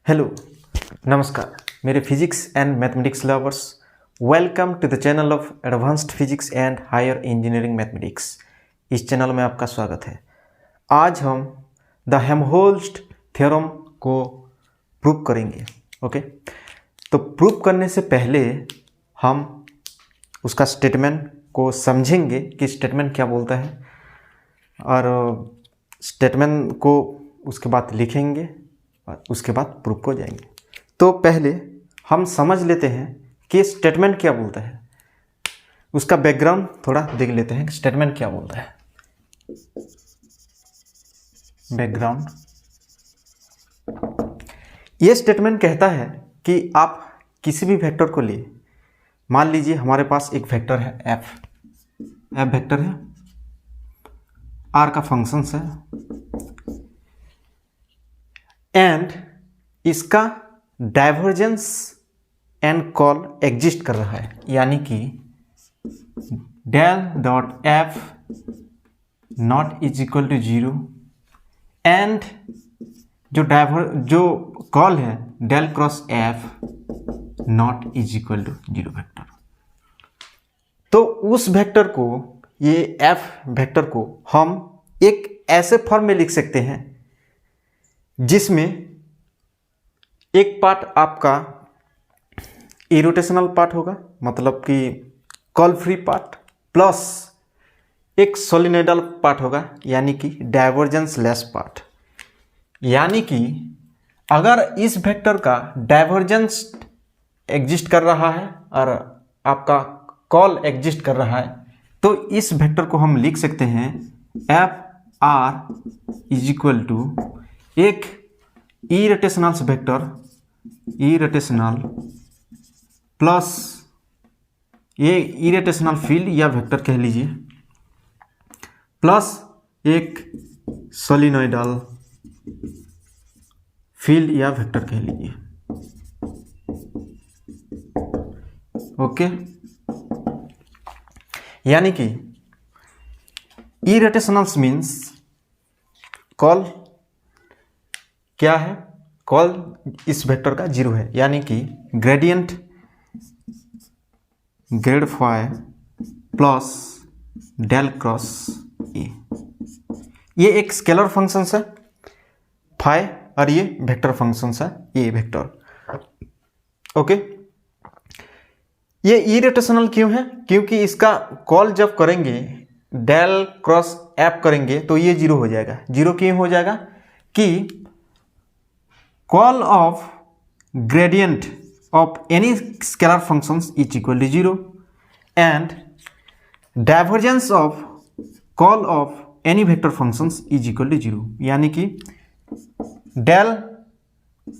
Hello नमस्कार मेरे physics and mathematics lovers. Welcome to the channel of advanced physics and higher engineering mathematics. इस channel में आपका स्वागत है। आज हम द हेल्महोल्ट्ज़ थ्योरम को प्रूव करेंगे। ओके, तो प्रूव करने से पहले हम उसका स्टेटमेंट को समझेंगे कि स्टेटमेंट क्या बोलता है, और स्टेटमेंट को उसके बाद लिखेंगे और उसके बाद प्रूफ को जाएंगे। तो पहले हम समझ लेते हैं कि स्टेटमेंट क्या बोलता है, उसका बैकग्राउंड थोड़ा देख लेते हैं कि स्टेटमेंट क्या बोलता है। बैकग्राउंड, ये स्टेटमेंट कहता है कि आप किसी भी वेक्टर को लिए, मान लीजिए हमारे पास एक वेक्टर है एफ वेक्टर है, आर का फंक्शंस है, एंड इसका डाइवर्जेंस एंड कॉल एग्जिस्ट कर रहा है, यानी कि del dot F not is equal to 0 and जो कॉल है del cross F not is equal to 0 vector. तो उस वेक्टर को, ये एफ वेक्टर को हम एक ऐसे फॉर्म में लिख सकते हैं जिसमें एक पार्ट आपका इरोटेशनल पार्ट होगा, मतलब कि कॉल फ्री पार्ट, प्लस एक सोलिनोइडल पार्ट होगा, यानी कि डाइवर्जेंस लेस पार्ट। यानी कि अगर इस वेक्टर का डाइवर्जेंस एग्जिस्ट कर रहा है और आपका कॉल एग्जिस्ट कर रहा है, तो इस वेक्टर को हम लिख सकते हैं F are is equal to एक इरोटेशनल वेक्टर, इरोटेशनल प्लस ये इरोटेशनल फील्ड या वेक्टर कह लीजिए, प्लस एक सोलिनोइडल फील्ड या वेक्टर कह लीजिए। ओके, यानी कि इरोटेशनल्स मीन्स कॉल क्या है, कॉल इस वेक्टर का 0 है, यानी कि gradient grad phi plus del cross A. ये एक स्केलर फंक्शंस है फाई, और ये वेक्टर फंक्शंस है ये वेक्टर। ओके, ये इरोटेशनल क्यों है? क्योंकि इसका कॉल जब करेंगे डेल क्रॉस एफ करेंगे तो ये 0 हो जाएगा। 0 क्यों हो जाएगा? कि call of gradient of any scalar functions is equal to 0 and divergence of call of any vector functions is equal to 0। यानी कि डेल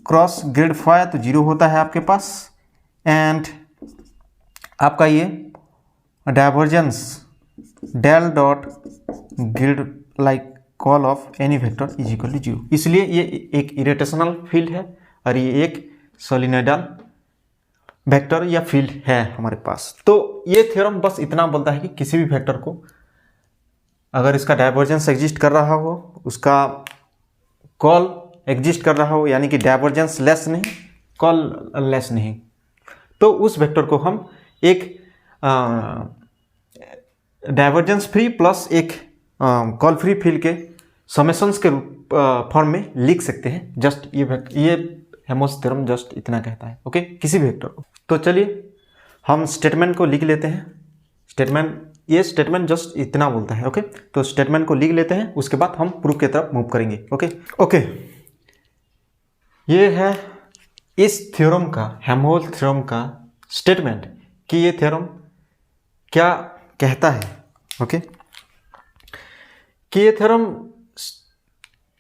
क्रॉस ग्रेड फाई तो 0 होता है आपके पास, एंड आपका ये divergence del dot grad like curl of any vector is equal to 0। इसलिए ये एक इरोटेशनल फील्ड है और ये एक सोलिनोइडल वेक्टर या फील्ड है हमारे पास। तो ये थ्योरम बस इतना बोलता है कि किसी भी वेक्टर को अगर इसका डाइवर्जेंस एग्जिस्ट कर रहा हो, उसका कॉल एग्जिस्ट कर रहा हो, यानी कि डाइवर्जेंस लेस नहीं कॉल लेस नहीं, तो उस वेक्टर को हम एक डाइवर्जेंस फ्री प्लस एक कॉल फ्री फील्ड के समेशंस के फॉर्म में लिख सकते हैं। जस्ट ये हेल्महोल्ट्ज़ थ्योरम जस्ट इतना कहता है। ओके, किसी भी वेक्टर को। तो चलिए हम स्टेटमेंट को लिख लेते हैं। ये स्टेटमेंट जस्ट इतना बोलता है। ओके, तो स्टेटमेंट को लिख लेते हैं, उसके बाद हम प्रूफ की तरफ मूव करेंगे। ओके, ये है इस थ्योरम का, हेल्महोल्ट्ज़ थ्योरम का स्टेटमेंट कि ये थ्योरम क्या कहता है। ओके, कि ये थ्योरम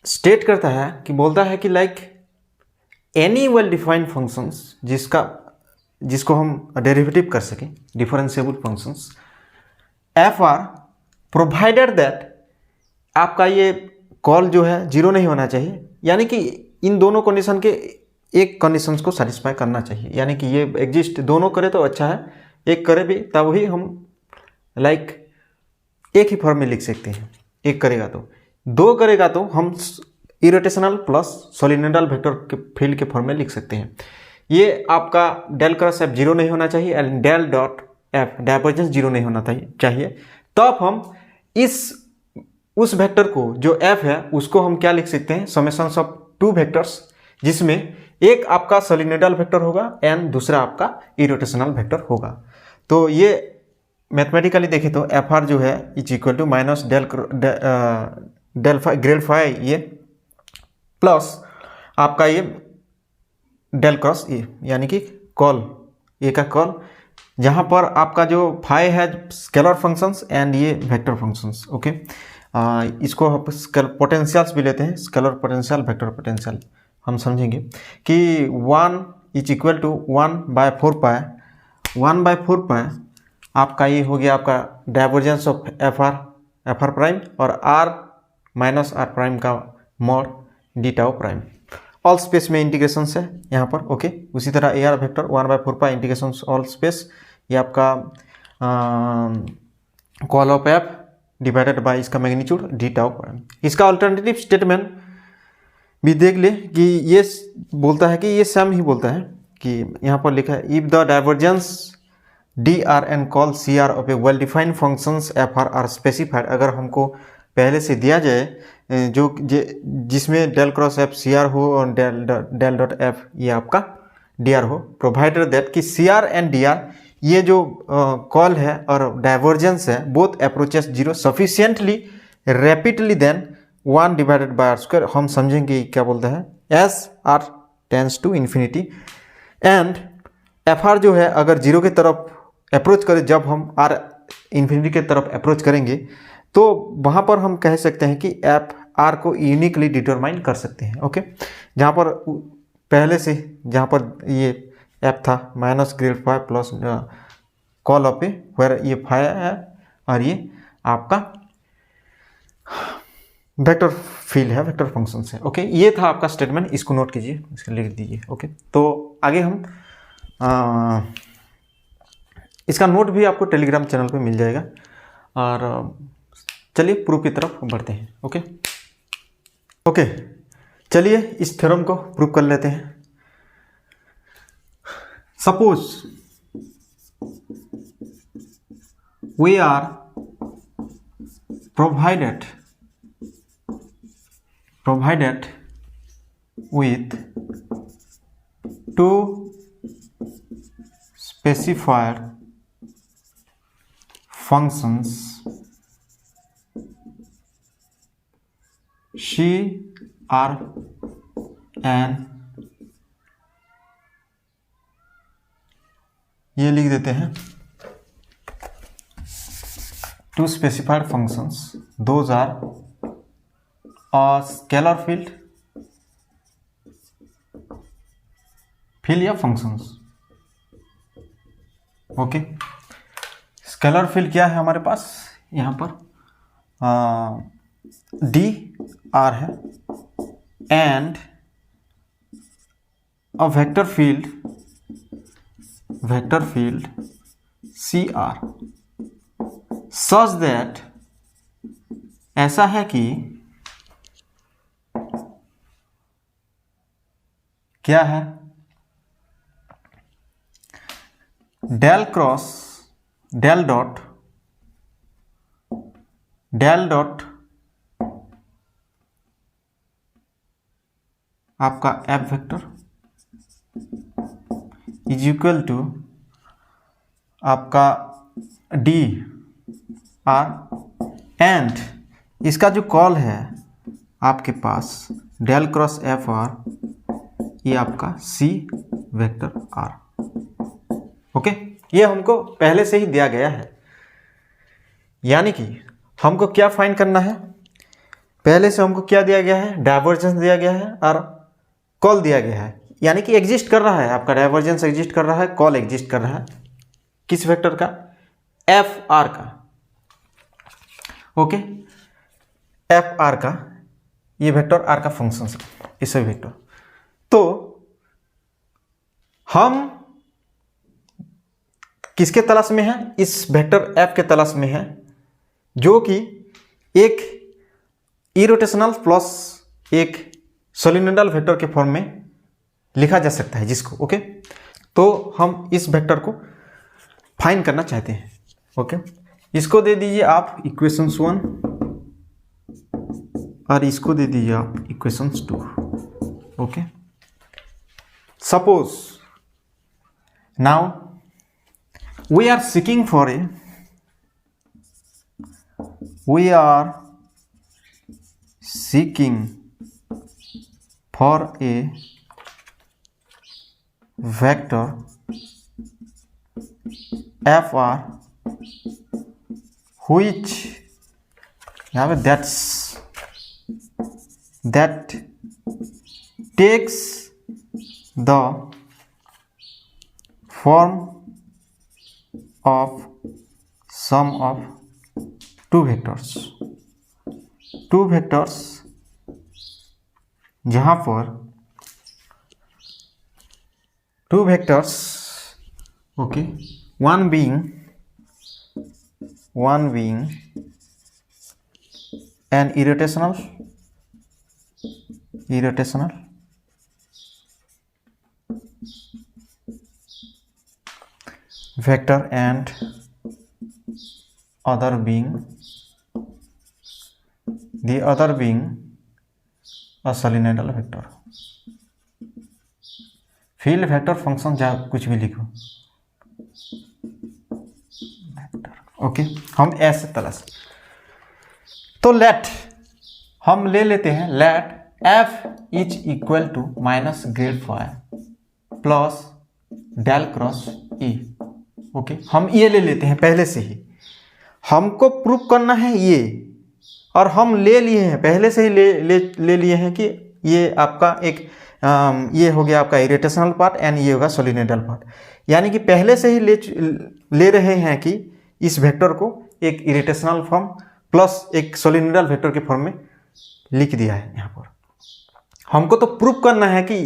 स्टेट करता है कि बोलता है कि like any well defined functions जिसको हम डेरिवेटिव कर सकें, differentiable functions F are, provided that आपका ये कॉल जो है 0 नहीं होना चाहिए, यानी कि इन दोनों कंडीशन के एक कंडीशंस को सेटिस्फाई करना चाहिए, यानी कि ये एग्जिस्ट दोनों करे तो अच्छा है, एक करे भी तब ही हम लाइक एक ही फॉर्म में लिख सकते हैं। एक करेगा तो, 2 करेगा तो हम इरोटेशनल प्लस सोलिनोइडल वेक्टर फील्ड के फॉर्म में लिख सकते हैं। ये आपका डेल क्रॉस एफ जीरो नहीं होना चाहिए and del dot F divergence zero नहीं होना चाहिए। तब हम उस वेक्टर को जो एफ है उसको हम क्या लिख सकते हैं, समेशंस ऑफ टू वेक्टर्स, जिसमें एक आपका सोलिनोइडल वेक्टर होगा एंड दूसरा आपका इरोटेशनल वेक्टर होगा। तो ये मैथमेटिकली देखें तो एफ आर जो है is equal to minus del grad phi ये प्लस आपका ये डेल क्रॉस ए, यानी कि कॉल ए का कॉल, जहाँ पर आपका जो फाई है स्केलर फंक्शंस एंड ये वेक्टर फंक्शंस। ओके, इसको हम पोटेंशियल्स भी लेते हैं, स्केलर पोटेंशियल वेक्टर पोटेंशियल। हम समझेंगे कि 1 इज इक्वल टू 1/4 पाई, 1/4 आपका ये हो गया आपका divergence of F R prime और आर माइनस आर प्राइम का mod d tau prime. All space में इंटीग्रेशन है यहाँ पर। ओके, उसी तरह A R vector 1/4 pi integration all space, ये आपका call of F divided by इसका मैग्नीट्यूड डी टाउ प्राइम। इसका अल्टरनेटिव स्टेटमेंट भी देख ले कि ये बोलता है कि ये सेम ही बोलता है कि यहाँ पर लिखा है if the divergence D R and curl C R of a well defined functions F R specified. अगर हमको पहले से दिया जाए जो जिसमें del cross F C are हो और डेल डॉट एफ ये आपका डी आर हो, प्रोवाइडेड दैट कि C R and D R ये जो कॉल है और डाइवर्जेंस है both approaches zero sufficiently rapidly than 1 divided by R square. हम समझेंगे क्या बोलता है, as R tends to infinity and F R जो है अगर जीरो की तरफ अप्रोच करें, जब हम आर इन्फिनिटी की तरफ अप्रोच करेंगे तो वहाँ पर हम कह सकते हैं कि एफ आर को यूनिकली डिटरमाइन कर सकते हैं। ओके, जहाँ पर पहले से जहाँ पर ये एफ था minus grad phi plus curl of A where ये फाइव है और ये आपका वेक्टर फील्ड है, वेक्टर फंक्शन है। ओके, ये था आपका स्टेटमेंट, इसको नोट कीजिए, इसको लिख दीजिए। ओके, तो आगे हम इसका नोट भी आपको टेलीग्राम चैनल पे मिल जाएगा और चलिए प्रूफ की तरफ बढ़ते हैं। ओके ओके, चलिए इस थ्योरम को प्रूव कर लेते हैं। Suppose we are provided with two specified functions C, R and ये लिख देते हैं two specified functions, those are a scalar field या फंक्शंस। ओके, स्केलर फील्ड क्या है हमारे पास यहाँ पर डी आर है and a vector field C R such that ऐसा है कि क्या है डेल डॉट आपका F vector is equal to आपका डी आर एंड इसका जो कॉल है आपके पास डेल क्रॉस एफ आर ये आपका सी वेक्टर आर। ओके, ये हमको पहले से ही दिया गया है, यानी कि हमको क्या फाइंड करना है, पहले से हमको क्या दिया गया है, डाइवर्जेंस दिया गया है और कॉल दिया गया है, यानी कि एग्जिस्ट कर रहा है आपका डाइवर्जेंस एग्जिस्ट कर रहा है, कॉल एग्जिस्ट कर रहा है किस वेक्टर का, एफ आर का। ओके, एफ आर का ये वेक्टर आर का फंक्शन है, इस वेक्टर। तो हम किसके तलाश में है, इस वेक्टर एफ के तलाश में है जो कि एक इरोटेशनल प्लस एक सोलिनोइडल वेक्टर के फॉर्म में लिखा जा सकता है जिसको, ओके। तो हम इस वेक्टर को फाइंड करना चाहते हैं, ओके। इसको दे दीजिए आप इक्वेशंस 1 और इसको दे दीजिए आप equations 2, okay. Suppose now we are seeking for a vector fr which that takes the form of sum of two vectors जहां पर two vectors, okay, one being an irrotational vector and other being a solenoidal vector। Field vector function जहाँ कुछ भी लिखो vector, okay. हम ऐसे तलाश, तो लेट हम ले लेते हैं let f is equal to minus grad phi plus del cross E, okay. हम ये ले लेते हैं पहले से ही, हमको प्रूव करना है ये, और हम ले लिए हैं पहले से ही ले लिए हैं कि ये आपका एक ये हो गया आपका इरिटेशनल पार्ट एंड ये होगा सोलिनोइडल पार्ट। यानी कि पहले से ही ले रहे हैं कि इस वेक्टर को एक इरिटेशनल फॉर्म प्लस एक सोलिनोइडल वेक्टर के फॉर्म में लिख दिया है। यहाँ पर हमको तो प्रूव करना है कि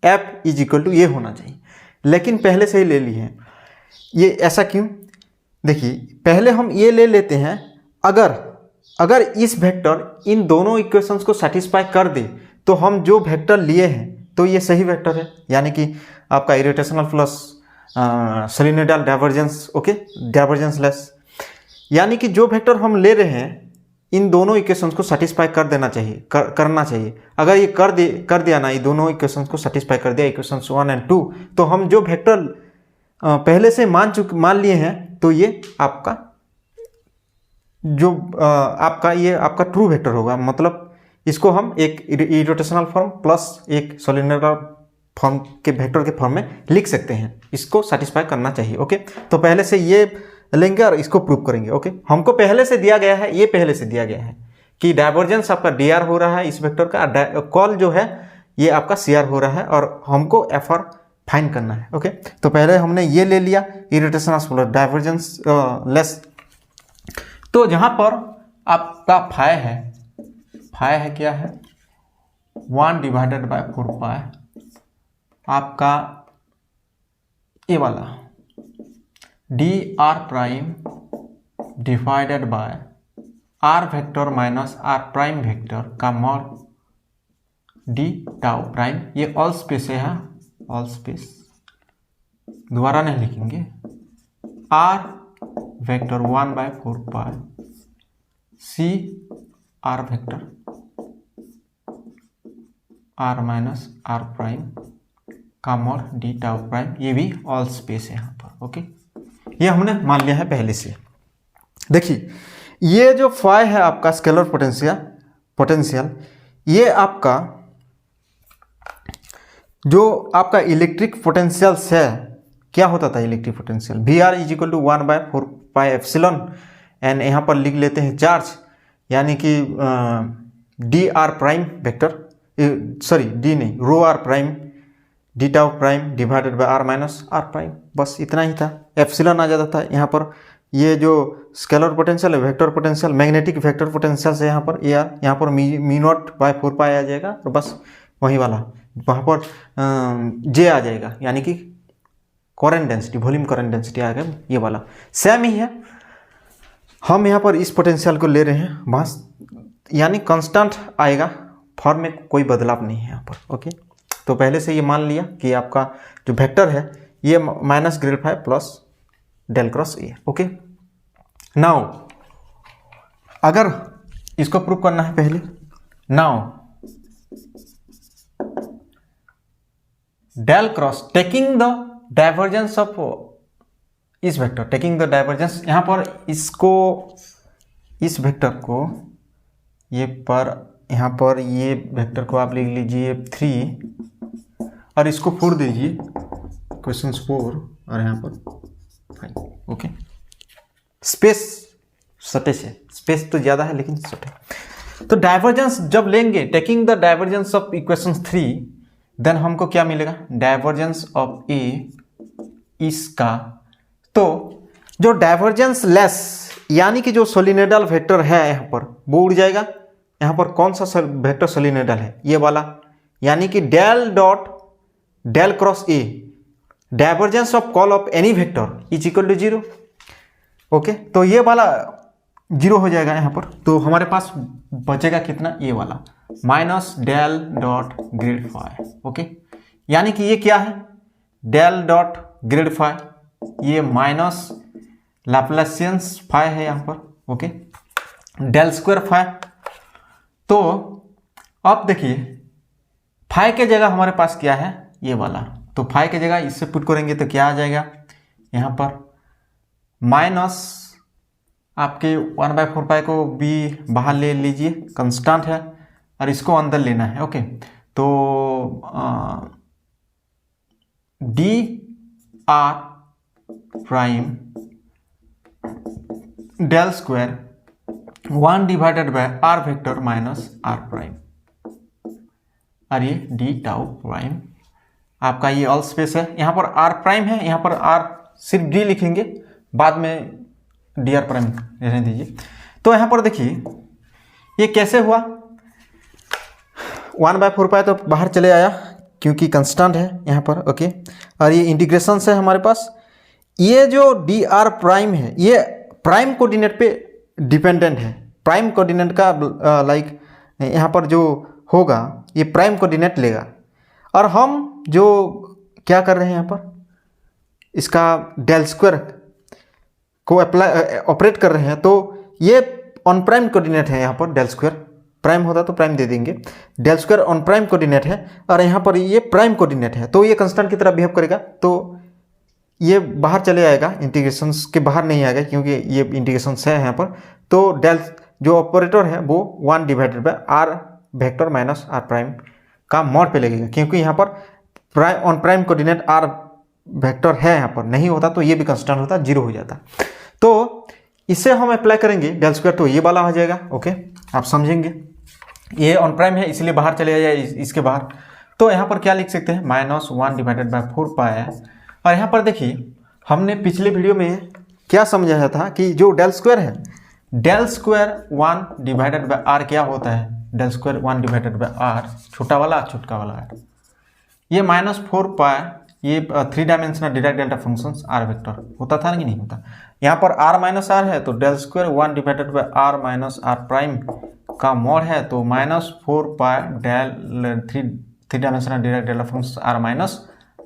f इज इक्वल टू ये होना चाहिए, लेकिन पहले से ही ले लिए हैं। ये ऐसा क्यों? देखिए पहले हम ये ले लेते हैं, अगर इस वेक्टर इन दोनों इक्वेशंस को सेटिस्फाई कर दे तो हम जो वेक्टर लिए हैं तो ये सही वेक्टर है, यानी कि आपका irrotational plus solenoidal divergence, okay, divergence less. यानी कि जो वेक्टर हम ले रहे हैं इन दोनों इक्वेशंस को सेटिस्फाई कर देना चाहिए, करना चाहिए। अगर ये कर दिया ना, ये दोनों इक्वेशंस को सेटिस्फाई कर दिया, इक्वेशंस 1 और 2, तो हम जो वेक्टर पहले से मान लिए हैं तो ये आपका जो आपका ट्रू वेक्टर होगा। मतलब इसको हम एक इरोटेशनल फॉर्म प्लस एक सोलिनोइडल फॉर्म के वेक्टर के फॉर्म में लिख सकते हैं। इसको सेटिस्फाई करना चाहिए, ओके। तो पहले से ये लेंगे और इसको प्रूव करेंगे, ओके। हमको पहले से दिया गया है, ये पहले से दिया गया है कि डाइवर्जेंस आपका dr हो रहा है इस वेक्टर का, कॉल जो है ये आपका cr हो रहा है, और हमको fr फाइंड करना है, ओके। तो पहले हमने ये ले लिया इरिटेशनल डाइवर्जेंस लेस। तो जहां पर आपका फाई है क्या है 1 डिवाइडेड बाय 4 पाई, आपका ये वाला dr prime divided by r vector minus r prime vector का मॉड d टाउ प्राइम। ये ऑल स्पेस है, ऑल स्पेस दोबारा नहीं लिखेंगे, r vector 1 by 4 pi c r vector r minus r prime का मॉड d टाउ प्राइम। ये भी all space है यहाँ पर, ओके। ये हमने मान लिया है पहले से। देखिए ये जो फाई है आपका स्केलर पोटेंशियल, ये आपका जो आपका इलेक्ट्रिक पोटेंशियल है, क्या होता था electric potential Vr is equal to 1 by 4 pi epsilon, and यहाँ पर लिख लेते हैं चार्ज, यानी कि dr prime vector, sorry D नहीं, rho r prime d tau prime divided by r minus r prime. बस इतना ही था, एप्सिलॉन आ जाता था यहाँ पर। ये जो स्केलर पोटेंशियल है, vector potential, magnetic vector potential से यहाँ पर यहाँ पर मी नॉट बाय 4 पाई आ जाएगा, और बस वही वाला वहाँ पर जे आ जाएगा, यानी कि current density, volume current density आ गया, ये वाला सेम ही है। हम यहाँ पर इस पोटेंशियल को ले रहे हैं बस, यानी कांस्टेंट आएगा फॉर्म में कोई बदलाव नहीं है यहाँ पर। ओके, तो पहले से ये मान लिया कि आपका जो वेक्टर है ये minus grad phi plus del cross A. Okay, now अगर इसको प्रूव करना है पहले, now del cross taking the divergence of इस वेक्टर, टेकिंग द डाइवर्जेंस, यहाँ पर इसको, इस वेक्टर को ये पर, यहाँ पर ये वेक्टर को आप लिख लीजिए 3 और इसको 4 दीजिए, क्वेश्चन 4 और यहाँ पर 5। ओके, स्पेस सटे से, स्पेस तो ज़्यादा है लेकिन सटे। तो डाइवर्जेंस जब लेंगे, taking the divergence of equation 3, then हमको क्या मिलेगा, डाइवर्जेंस ऑफ ए इसका। तो जो डाइवर्जेंस लेस यानी कि जो सोलिनोइडल वेक्टर है यहाँ पर वो उड़ जाएगा। यहाँ पर कौन सा वेक्टर सोलिनोइडल है, ये वाला, यानी कि del dot del cross A, divergence of curl of any vector is equal to 0। Okay, तो ये वाला 0 हो जाएगा यहाँ पर। तो हमारे पास बचेगा कितना, ये वाला minus del dot grad five. Okay, यानी कि ये क्या है, डेल डॉट ग्रेड फाइव, ये माइनस लैप्लासियंस फाइव है यहाँ पर। Okay, del square five. तो अब देखिए फाइव के जगह हमारे पास क्या है, ये वाला, तो फाइव के जगह इससे पुट करेंगे तो क्या आ जाएगा, यहाँ पर माइनस आपके 1/4 पाई को भी बाहर ले लीजिए, कंस्टेंट है, और इसको अंदर लेना है। ओके, तो d are prime del square 1 divided by are vector minus are prime, और ये डी टाउ प्राइम आपका, ये ऑल स्पेस है। यहाँ पर आर प्राइम है, यहाँ पर आर सिर्फ डी लिखेंगे, बाद में डी आर प्राइम रहने दीजिए। तो यहाँ पर देखिए ये कैसे हुआ, 1/4 पाई तो बाहर चले आया क्योंकि कंस्टेंट है यहाँ पर। ओके, और ये इंटीग्रेशन से हमारे पास ये जो डी आर प्राइम है ये प्राइम कोऑर्डिनेट पे डिपेंडेंट है। प्राइम कोऑर्डिनेट का लाइक यहाँ पर जो होगा ये प्राइम कोऑर्डिनेट लेगा, और हम जो क्या कर रहे हैं यहाँ पर इसका डेल स्क्वायर को अप्लाई ऑपरेट कर रहे हैं, तो ये ऑन प्राइम कोऑर्डिनेट है। यहाँ पर डेल स्क्वायर प्राइम होता तो प्राइम दे देंगे, del square on prime coordinate है, और यहाँ पर ये प्राइम कोऑर्डिनेट है, तो ये कंस्टेंट की तरह बिहेव करेगा, तो ये बाहर चले आएगा, इंटीग्रेशन के बाहर नहीं आएगा क्योंकि ये इंटीग्रेशन है यहाँ पर। तो डेल जो ऑपरेटर है वो 1 divided by are vector minus are prime का मॉड पे लगेगा, क्योंकि यहाँ पर prime on prime coordinate r vector है, यहाँ पर नहीं होता तो ये भी कंस्टेंट होता, 0 हो जाता। तो इसे हम अप्लाई करेंगे डेल स्क्वायर, तो ये वाला हो जाएगा। ओके, आप समझेंगे, ये ऑन प्राइम है इसलिए बाहर चले जाए इसके बाहर। तो यहाँ पर क्या लिख सकते हैं, -1 डिवाइडेड बाय 4 पाई है। और यहाँ पर देखिए हमने पिछले वीडियो में क्या समझाया था कि जो डेल स्क्वायर है, del square 1 divided by r क्या होता है, del square 1 divided by r, छोटा वाला छोटका वाला है, ये -4 पाई, ये 3 dimensional Dirac delta functions r vector होता था कि नहीं होता। यहाँ पर आर माइनस आर है तो del square 1 divided by are minus are prime का मॉड है, तो -4 pi del 3 dimensional Dirac delta functions r minus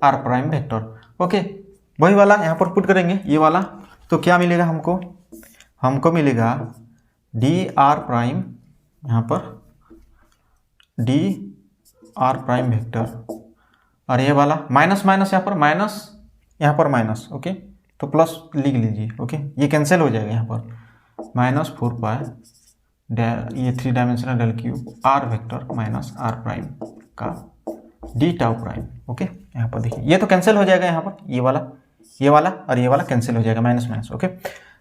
are prime vector. Okay, वही वाला यहाँ पर पुट करेंगे, ये वाला, तो क्या मिलेगा हमको मिलेगा डी आर प्राइम, यहाँ पर डी आर प्राइम वेक्टर, और ये वाला माइनस माइनस यहाँ पर माइनस। ओके, तो प्लस लिख लीजिए। ओके, ये कैंसिल हो जाएगा, यहाँ पर -4 पाई डेल, ये 3 dimensional del cube r vector minus are prime का डी टाउ प्राइम। ओके, यहाँ पर देखिए ये तो कैंसिल हो जाएगा, यहाँ पर ये वाला और ये वाला कैंसिल हो जाएगा, माइनस माइनस। ओके,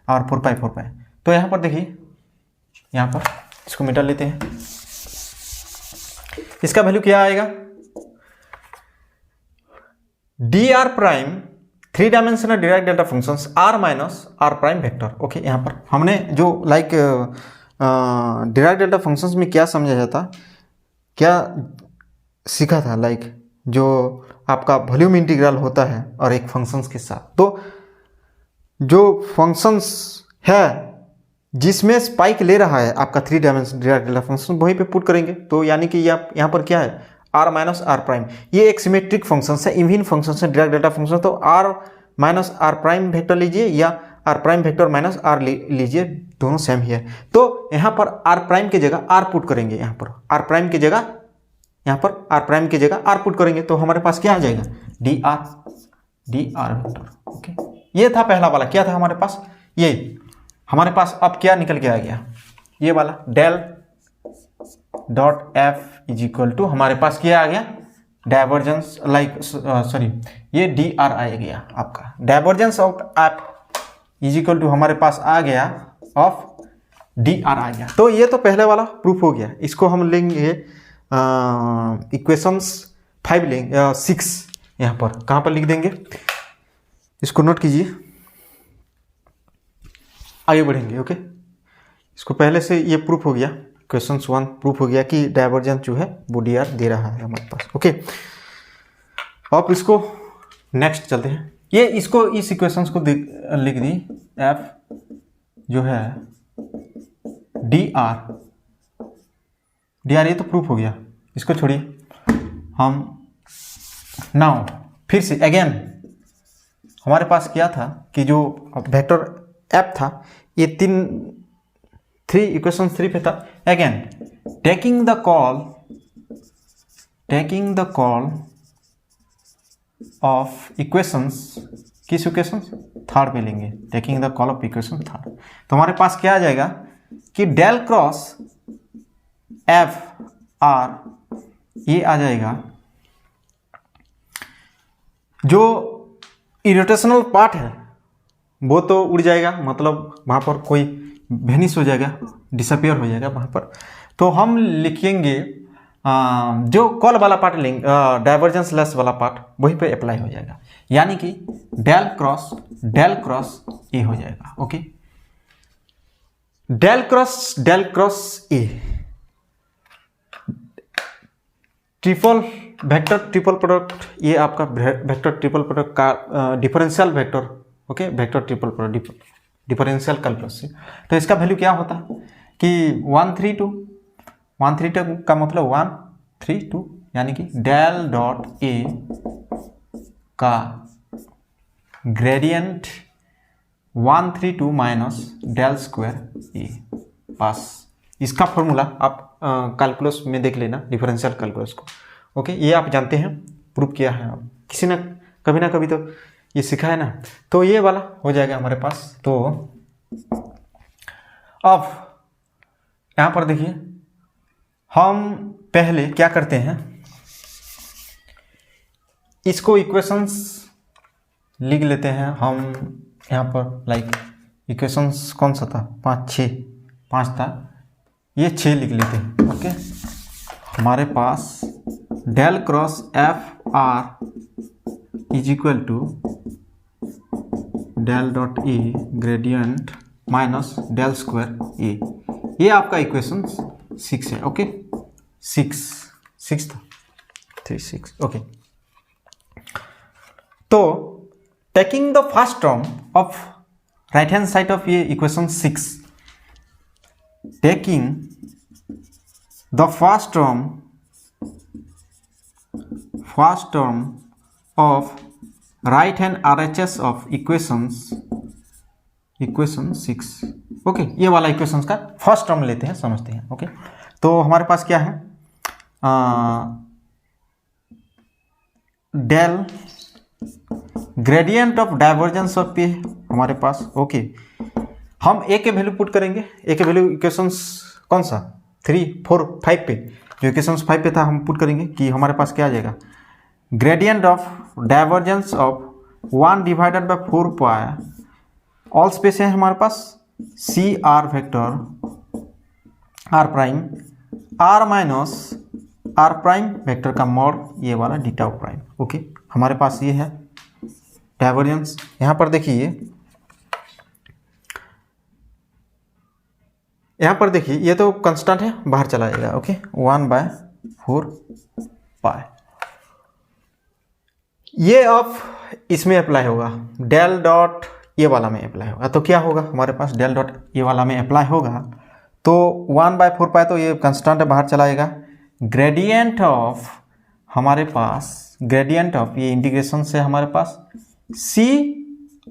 और 4 पाई। तो यहाँ पर देखिए, यहाँ पर इसको मिटा लेते हैं, इसका वैल्यू क्या आएगा, d are prime 3 dimensional Dirac delta functions r minus are prime vector. Okay, यहाँ पर हमने जो लाइक डिराक डेल्टा फंक्शंस में क्या समझा जाता, क्या सीखा था, लाइक जो आपका वॉल्यूम इंटीग्रल होता है और एक फंक्शंस के साथ, तो जो फंक्शंस है जिसमें स्पाइक ले रहा है आपका 3 डायमेंशन डिराक डेल्टा फंक्शन, वहीं पे पुट करेंगे। तो यानी कि यहाँ पर क्या है, आर माइनस आर प्राइम। ये एक सिमेट्रिक फंक्शन है, इवन फंक्शन है, डिराक डेल्टा फंक्शन। तो r minus are prime vector लीजिए या r prime vector minus r लीजिए, दोनों सेम ही है। तो यहाँ पर आर प्राइम की जगह आर पुट करेंगे, यहाँ पर आर प्राइम की जगह, यहाँ पर आर प्राइम की जगह आर पुट करेंगे। तो हमारे पास क्या आ जाएगा, डी आर वेक्टर। ओके, ये था पहला वाला। क्या था हमारे पास, ये हमारे पास अब क्या निकल के आ गया, ये वाला del dot F is equal to, हमारे पास क्या आ गया, डाइवर्जेंस ये डी आर आ गया आपका, divergence of F is equal to हमारे पास आ गया ऑफ डी आर आ गया। तो ये तो पहले वाला प्रूफ हो गया। इसको हम लेंगे इक्वेशंस 5 लेंगे 6, यहाँ पर कहाँ पर लिख देंगे, इसको नोट कीजिए, आगे बढ़ेंगे। ओके, इसको पहले से ये प्रूफ हो गया, क्वेश्चन 1 प्रूफ हो गया कि डाइवर्जेंस जो है वो डी आर दे रहा है हमारे पास। ओके, अब इसको नेक्स्ट चलते हैं। ये इसको इस इक्वेशंस को लिख दी, एफ जो है डी आर ये तो प्रूफ हो गया, इसको छोड़िए। हम नाउ फिर से अगेन हमारे पास क्या था कि जो वेक्टर एफ था, ये 3 इक्वेशन 3 पे था। Again taking the call of equations, किस इक्वेशंस, थर्ड पे लेंगे, taking the call of equation third. तो हमारे पास क्या आ जाएगा कि डेल क्रॉस एफ आर, ये आ जाएगा जो इरोटेशनल पार्ट है वो तो उड़ जाएगा, मतलब वहाँ पर कोई वेनिश हो जाएगा, डिसअपियर हो जाएगा वहाँ पर। तो हम लिखेंगे जो कॉल वाला पार्ट लेंगे, डाइवर्जेंस लेस वाला पार्ट, वहीं पे अप्लाई हो जाएगा, यानी कि डेल क्रॉस ए हो जाएगा। Okay, del cross A, vector triple product, ये आपका वेक्टर ट्रिपल प्रोडक्ट का differential vector. Okay, vector triple product differential calculus से। तो इसका वैल्यू क्या होता है कि 132 का मतलब 132, यानी कि डेल डॉट ए का ग्रेडियंट 132 माइनस डेल स्क्वायर ए। पास इसका फॉर्मूला आप कैलकुलस में देख लेना, डिफरेंशियल कैलकुलस को। ओके, ये आप जानते हैं, प्रूव किया है, किसी ने कभी ना कभी तो ये सीखा है ना। तो ये वाला हो जाएगा हमारे पास। तो अब यहाँ पर देखिए, हम पहले क्या करते हैं, इसको इक्वेशंस लिख लेते हैं हम यहाँ पर। लाइक इक्वेशंस कौन सा था, 5 था, ये 6 लिख लेते हैं। ओके, हमारे पास del cross F are is equal to del dot A gradient minus del square A, ये आपका इक्वेशन 6 है। ओके, 6 था, 6। ओके, तो taking the first term of right hand side of ये equation 6, taking the first term of right hand RHS of equation 6। Okay, ये वाला equations का first term लेते हैं, समझते हैं। ओके, तो हमारे पास क्या है, del gradient of divergence of A हमारे पास। ओके, हम ए के वैल्यू पुट करेंगे, ए के वैल्यू इक्वेशंस कौन सा 3, 4, 5 पे, जो इक्वेशंस 5 पे था हम पुट करेंगे कि हमारे पास क्या आ जाएगा, gradient of divergence of 1 divided by 4 pi, all space है हमारे पास C are vector are prime R minus are prime vector का मॉड, ये वाला डी टाउ प्राइम। ओके, हमारे पास ये है डाइवर्जेंस। यहाँ पर देखिए, यहाँ पर देखिए, ये तो कांस्टेंट है, बाहर चला जाएगा। ओके, 1/4 पाई, ये अब इसमें अप्लाई होगा, डेल डॉट ये वाला में अप्लाई होगा, तो क्या होगा हमारे पास डेल डॉट ये वाला में अप्लाई होगा तो 1/4 तो ये कंस्टेंट बाहर चलाएगा। ग्रेडियंट ऑफ हमारे पास ग्रेडियंट ऑफ ये इंटीग्रेशन से हमारे पास C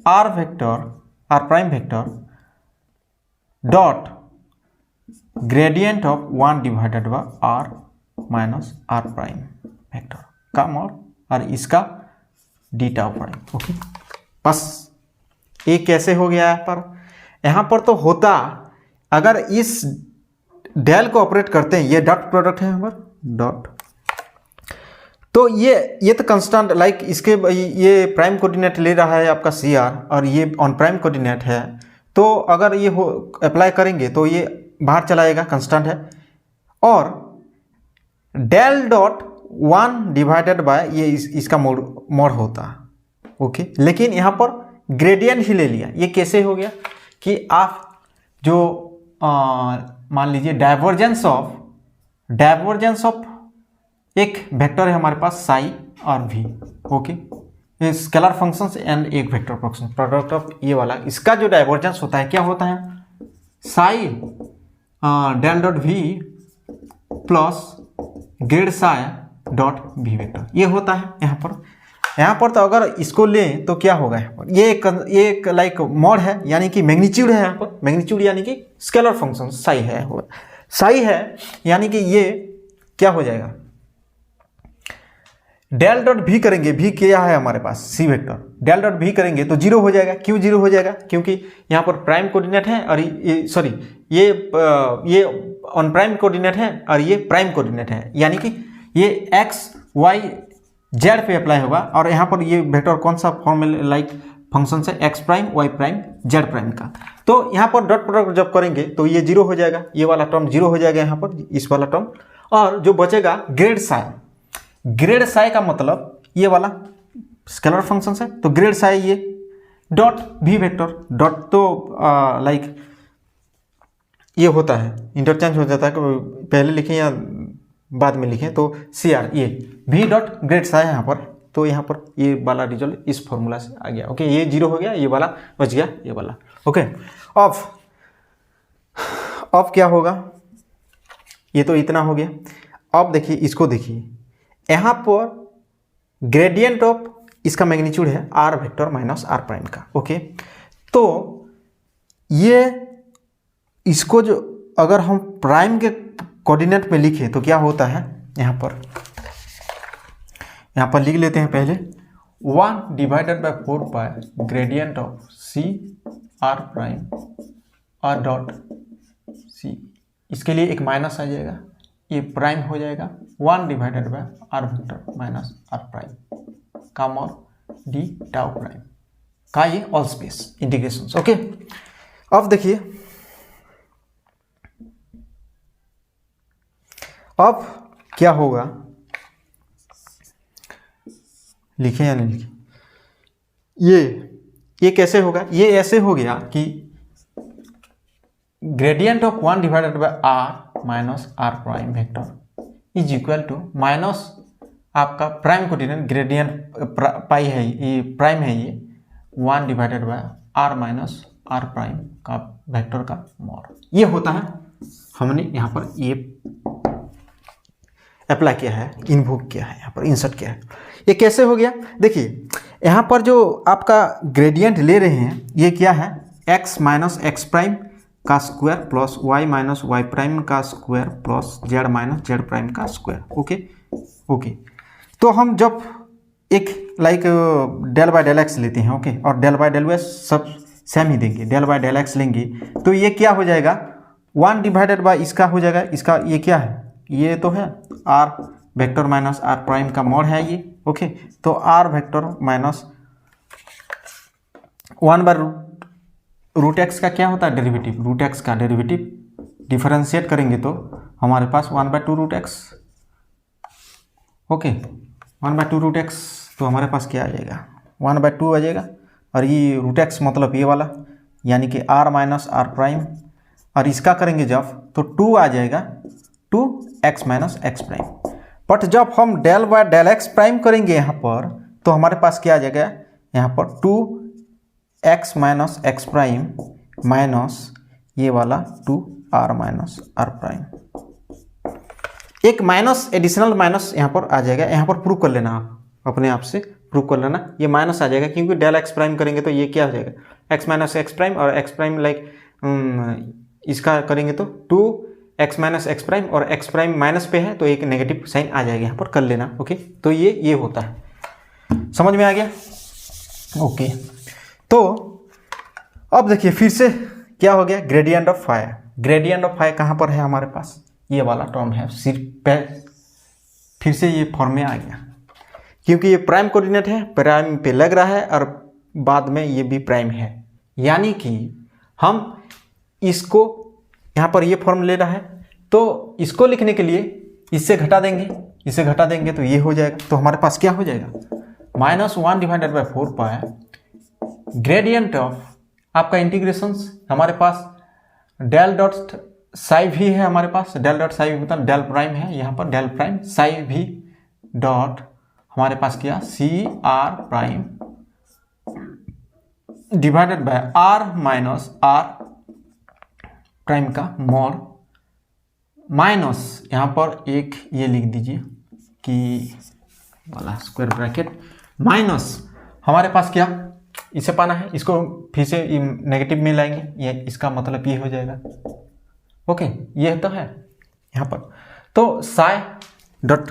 are vector are prime vector dot gradient of 1/r minus are prime vector का मॉड और इसका डी टाउ प्राइम। ओके, बस ये कैसे हो गया यहाँ पर तो होता अगर इस डेल को ऑपरेट करते हैं, ये डॉट प्रोडक्ट है हमारा डॉट, तो ये तो कंस्टेंट लाइक इसके ये प्राइम कोऑर्डिनेट ले रहा है आपका सी आर और ये ऑन प्राइम कोऑर्डिनेट है, तो अगर ये हो अप्लाई करेंगे तो ये बाहर चलाएगा कंस्टेंट है, और डेल डॉट 1/, ये इसका मोड होता। ओके, लेकिन यहाँ पर ग्रेडियंट ही ले लिया। ये कैसे हो गया कि आप जो मान लीजिए डाइवर्जेंस ऑफ एक वेक्टर है हमारे पास साई और भी। ओके, स्केलर फंक्शंस एंड एक वेक्टर फंक्शन प्रोडक्ट ऑफ ये वाला, इसका जो डाइवर्जेंस होता है क्या होता है, psi del dot v plus grad psi dot v vector, ये होता है यहाँ पर तो अगर इसको लें तो क्या होगा यहाँ पर, ये एक लाइक मॉड है यानी कि मैग्नीट्यूड है यहाँ पर, मैग्नीट्यूड यानी कि स्केलर फंक्शन साई है यानी कि ये क्या हो जाएगा, डेल डॉट भी करेंगे, भी क्या है हमारे पास सी वेक्टर, डेल डॉट भी करेंगे तो 0 हो जाएगा। क्यों 0 हो जाएगा, क्योंकि यहाँ पर प्राइम कोऑर्डिनेट है और ये ऑन प्राइम कोऑर्डिनेट है और ये प्राइम कोऑर्डिनेट है, यानी कि ये एक्स वाई जेड पे अप्लाई होगा। और यहाँ पर ये वेक्टर कौन सा फॉर्मूला लाइक फंक्शन है, x prime Y prime z prime का, तो यहाँ पर डॉट प्रोडक्ट जब करेंगे तो ये 0 हो जाएगा, ये वाला टर्म 0 हो जाएगा यहाँ पर, इस वाला टर्म, और जो बचेगा ग्रेड साई का मतलब ये वाला स्केलर फंक्शन है, तो ग्रेड साई ये डॉट भी वेक्टर डॉट तो लाइक ये होता है इंटरचेंज हो जाता है, पहले लिखें या बाद में लिखें, तो सी आर ये भी डॉट ग्रेड साई यहाँ पर, तो यहाँ पर ये वाला रिजल्ट इस फॉर्मूला से आ गया। ओके, ये 0 हो गया, ये वाला बच गया, ये वाला। ओके, ऑफ क्या होगा, ये तो इतना हो गया। अब देखिए इसको, देखिए यहाँ पर ग्रेडियंट ऑफ इसका मैग्नीट्यूड है r vector minus are prime का। ओके, तो ये इसको जो अगर हम प्राइम के कोऑर्डिनेट में लिखें तो क्या होता है, यहाँ पर लिख लेते हैं पहले 1/4 gradient of C r prime और डॉट सी, इसके लिए एक माइनस आ जाएगा, ये प्राइम हो जाएगा 1/r vector minus are prime का मॉड डी टाउ प्राइम का ये ऑल स्पेस इंटीग्रेशन। ओके, अब देखिए अब क्या होगा, लिखें या नहीं लिखें, ये कैसे होगा, ये ऐसे हो गया कि gradient of 1/r minus are prime vector is equal to minus आपका प्राइम कोऑर्डिनेट ग्रेडियंट पाई है, ये प्राइम है, ये 1/r माइनस आर प्राइम का वेक्टर का मॉड, ये होता है। हमने यहाँ पर ये अप्लाई किया है, इन्वोक किया है, यहाँ पर इंसर्ट किया है। ये कैसे हो गया, देखिए यहाँ पर जो आपका ग्रेडियंट ले रहे हैं ये क्या है, x माइनस एक्स प्राइम का square plus y minus Y prime का square plus z minus Z prime का स्क्वायर। ओके, तो हम जब एक like del by del X लेते हैं, ओके, और डेल बाय डेल वाई सब सेम ही देंगे, डेल बाय डेल एक्स लेंगे तो ये क्या हो जाएगा, 1/ इसका हो जाएगा, इसका ये क्या है, ये तो है r vector minus are prime का मॉड है ये। ओके, तो r वेक्टर माइनस 1/√x का क्या होता है, डेरिवेटिव, √x का डेरिवेटिव डिफरेंशिएट करेंगे तो हमारे पास 1/2√x। ओके, 1/2√x तो हमारे पास क्या आ जाएगा, 1/2 आ जाएगा, और ये √x मतलब ये वाला यानी कि r माइनस आर प्राइम, और इसका करेंगे जब तो 2 आ जाएगा, 2x minus X prime. But जब हम del by del x prime करेंगे यहाँ पर तो हमारे पास क्या आ जाएगा, यहाँ पर 2 x minus X prime minus ये वाला 2r माइनस r प्राइम। एक माइनस, एडिशनल माइनस यहाँ पर आ जाएगा, यहाँ पर प्रूव कर लेना, आप अपने आप से प्रूव कर लेना, ये माइनस आ जाएगा क्योंकि डेल एक्स प्राइम करेंगे तो ये क्या हो जाएगा, एक्स माइनस एक्स प्राइम, और एक्स प्राइम लाइक इसका करेंगे तो 2x माइनस एक्स प्राइम, और एक्स प्राइम माइनस पे है तो एक नेगेटिव साइन आ जाएगा, यहाँ पर कर लेना। ओके, तो ये होता है, समझ में आ गया। ओके, तो अब देखिए फिर से क्या हो गया, gradient of phi. Gradient of phi कहाँ पर है हमारे पास, ये वाला टर्म है, सिर्फ फिर से ये फॉर्म में आ गया क्योंकि ये प्राइम कोऑर्डिनेट है, प्राइम पे लग रहा है और बाद में ये भी प्राइम है, यानी कि हम इसको यहाँ पर ये फॉर्म ले रहा है, तो इसको लिखने के लिए इससे घटा देंगे, इससे घटा देंगे तो ये हो जाएगा, तो हमारे पास क्या हो जाएगा, -1 divided by 4 pi gradient of आपका इंटीग्रेशंस हमारे पास डेल डॉट साई भी है, हमारे पास डेल डॉट साई भी मतलब डेल प्राइम है, यहाँ पर डेल प्राइम साई भी डॉट हमारे पास क्या C r prime divided by are minus are prime का मॉड माइनस यहाँ पर एक ये लिख दीजिए कि वाला स्क्वायर ब्रैकेट माइनस हमारे पास क्या इसे पाना है, इसको फिर से नेगेटिव में लाएंगे, ये इसका मतलब ये हो जाएगा। ओके, ये तो है यहाँ पर, तो psi dot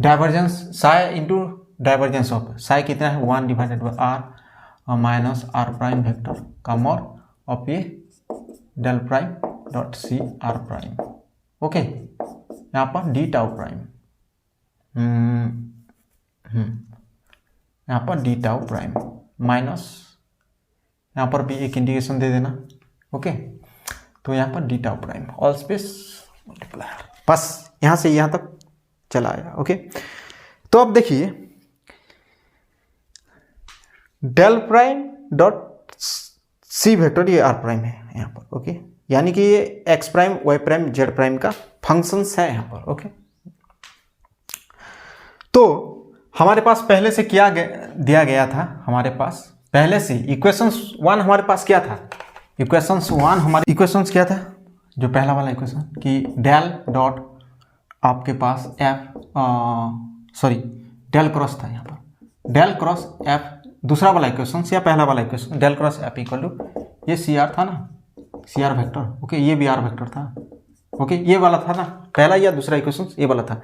divergence psi into divergence of psi कितना है 1 divided by r minus are prime vector का मॉड ऑफ ये del prime dot C r prime. Okay, यहाँ पर डी टाउ प्राइम, यहाँ पर डी टाउ प्राइम माइनस यहाँ पर भी एक इंटीग्रेशन दे देना। ओके, तो यहाँ पर D tau prime all space multiplier, बस यहाँ से यहाँ तक चला आया। ओके, तो अब देखिए del prime dot C vector ये आर प्राइम है यहाँ पर। ओके, यानी कि ये x prime Y prime z prime का फंक्शंस है यहाँ पर। ओके, तो हमारे पास पहले से क्या दिया गया था, हमारे पास पहले से इक्वेशंस 1 हमारे पास क्या था, इक्वेशंस 1 हमारे इक्वेशंस क्या था, जो पहला वाला इक्वेशन कि डेल डॉट आपके पास डेल क्रॉस था, यहाँ पर डेल क्रॉस एफ, दूसरा वाला इक्वेशन या पहला वाला equation del cross F equal to ये सी आर था ना, सी आर वेक्टर। ओके, ये भी आर वेक्टर था। ओके, ये वाला था ना पहला या दूसरा इक्वेशन, ये वाला था।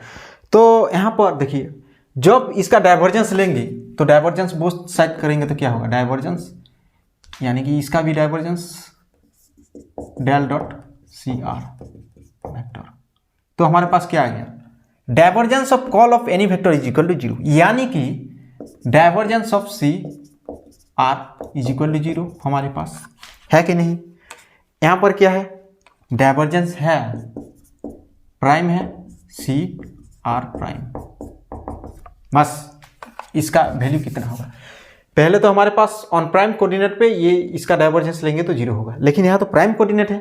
तो यहाँ पर देखिए जब इसका डाइवर्जेंस लेंगे तो डाइवर्जेंस बोथ साइड करेंगे तो क्या होगा, डाइवर्जेंस यानी कि इसका भी divergence del dot C are vector, तो हमारे पास क्या आ गया, divergence of curl of any vector is equal to 0, यानी कि divergence of C r is equal to 0 हमारे पास है कि नहीं। यहाँ पर क्या है, डाइवर्जेंस है प्राइम है सी आर प्राइम, बस इसका वैल्यू कितना होगा, पहले तो हमारे पास ऑन प्राइम कोऑर्डिनेट पे ये इसका डाइवर्जेंस लेंगे तो 0 होगा, लेकिन यहाँ तो प्राइम कोऑर्डिनेट है।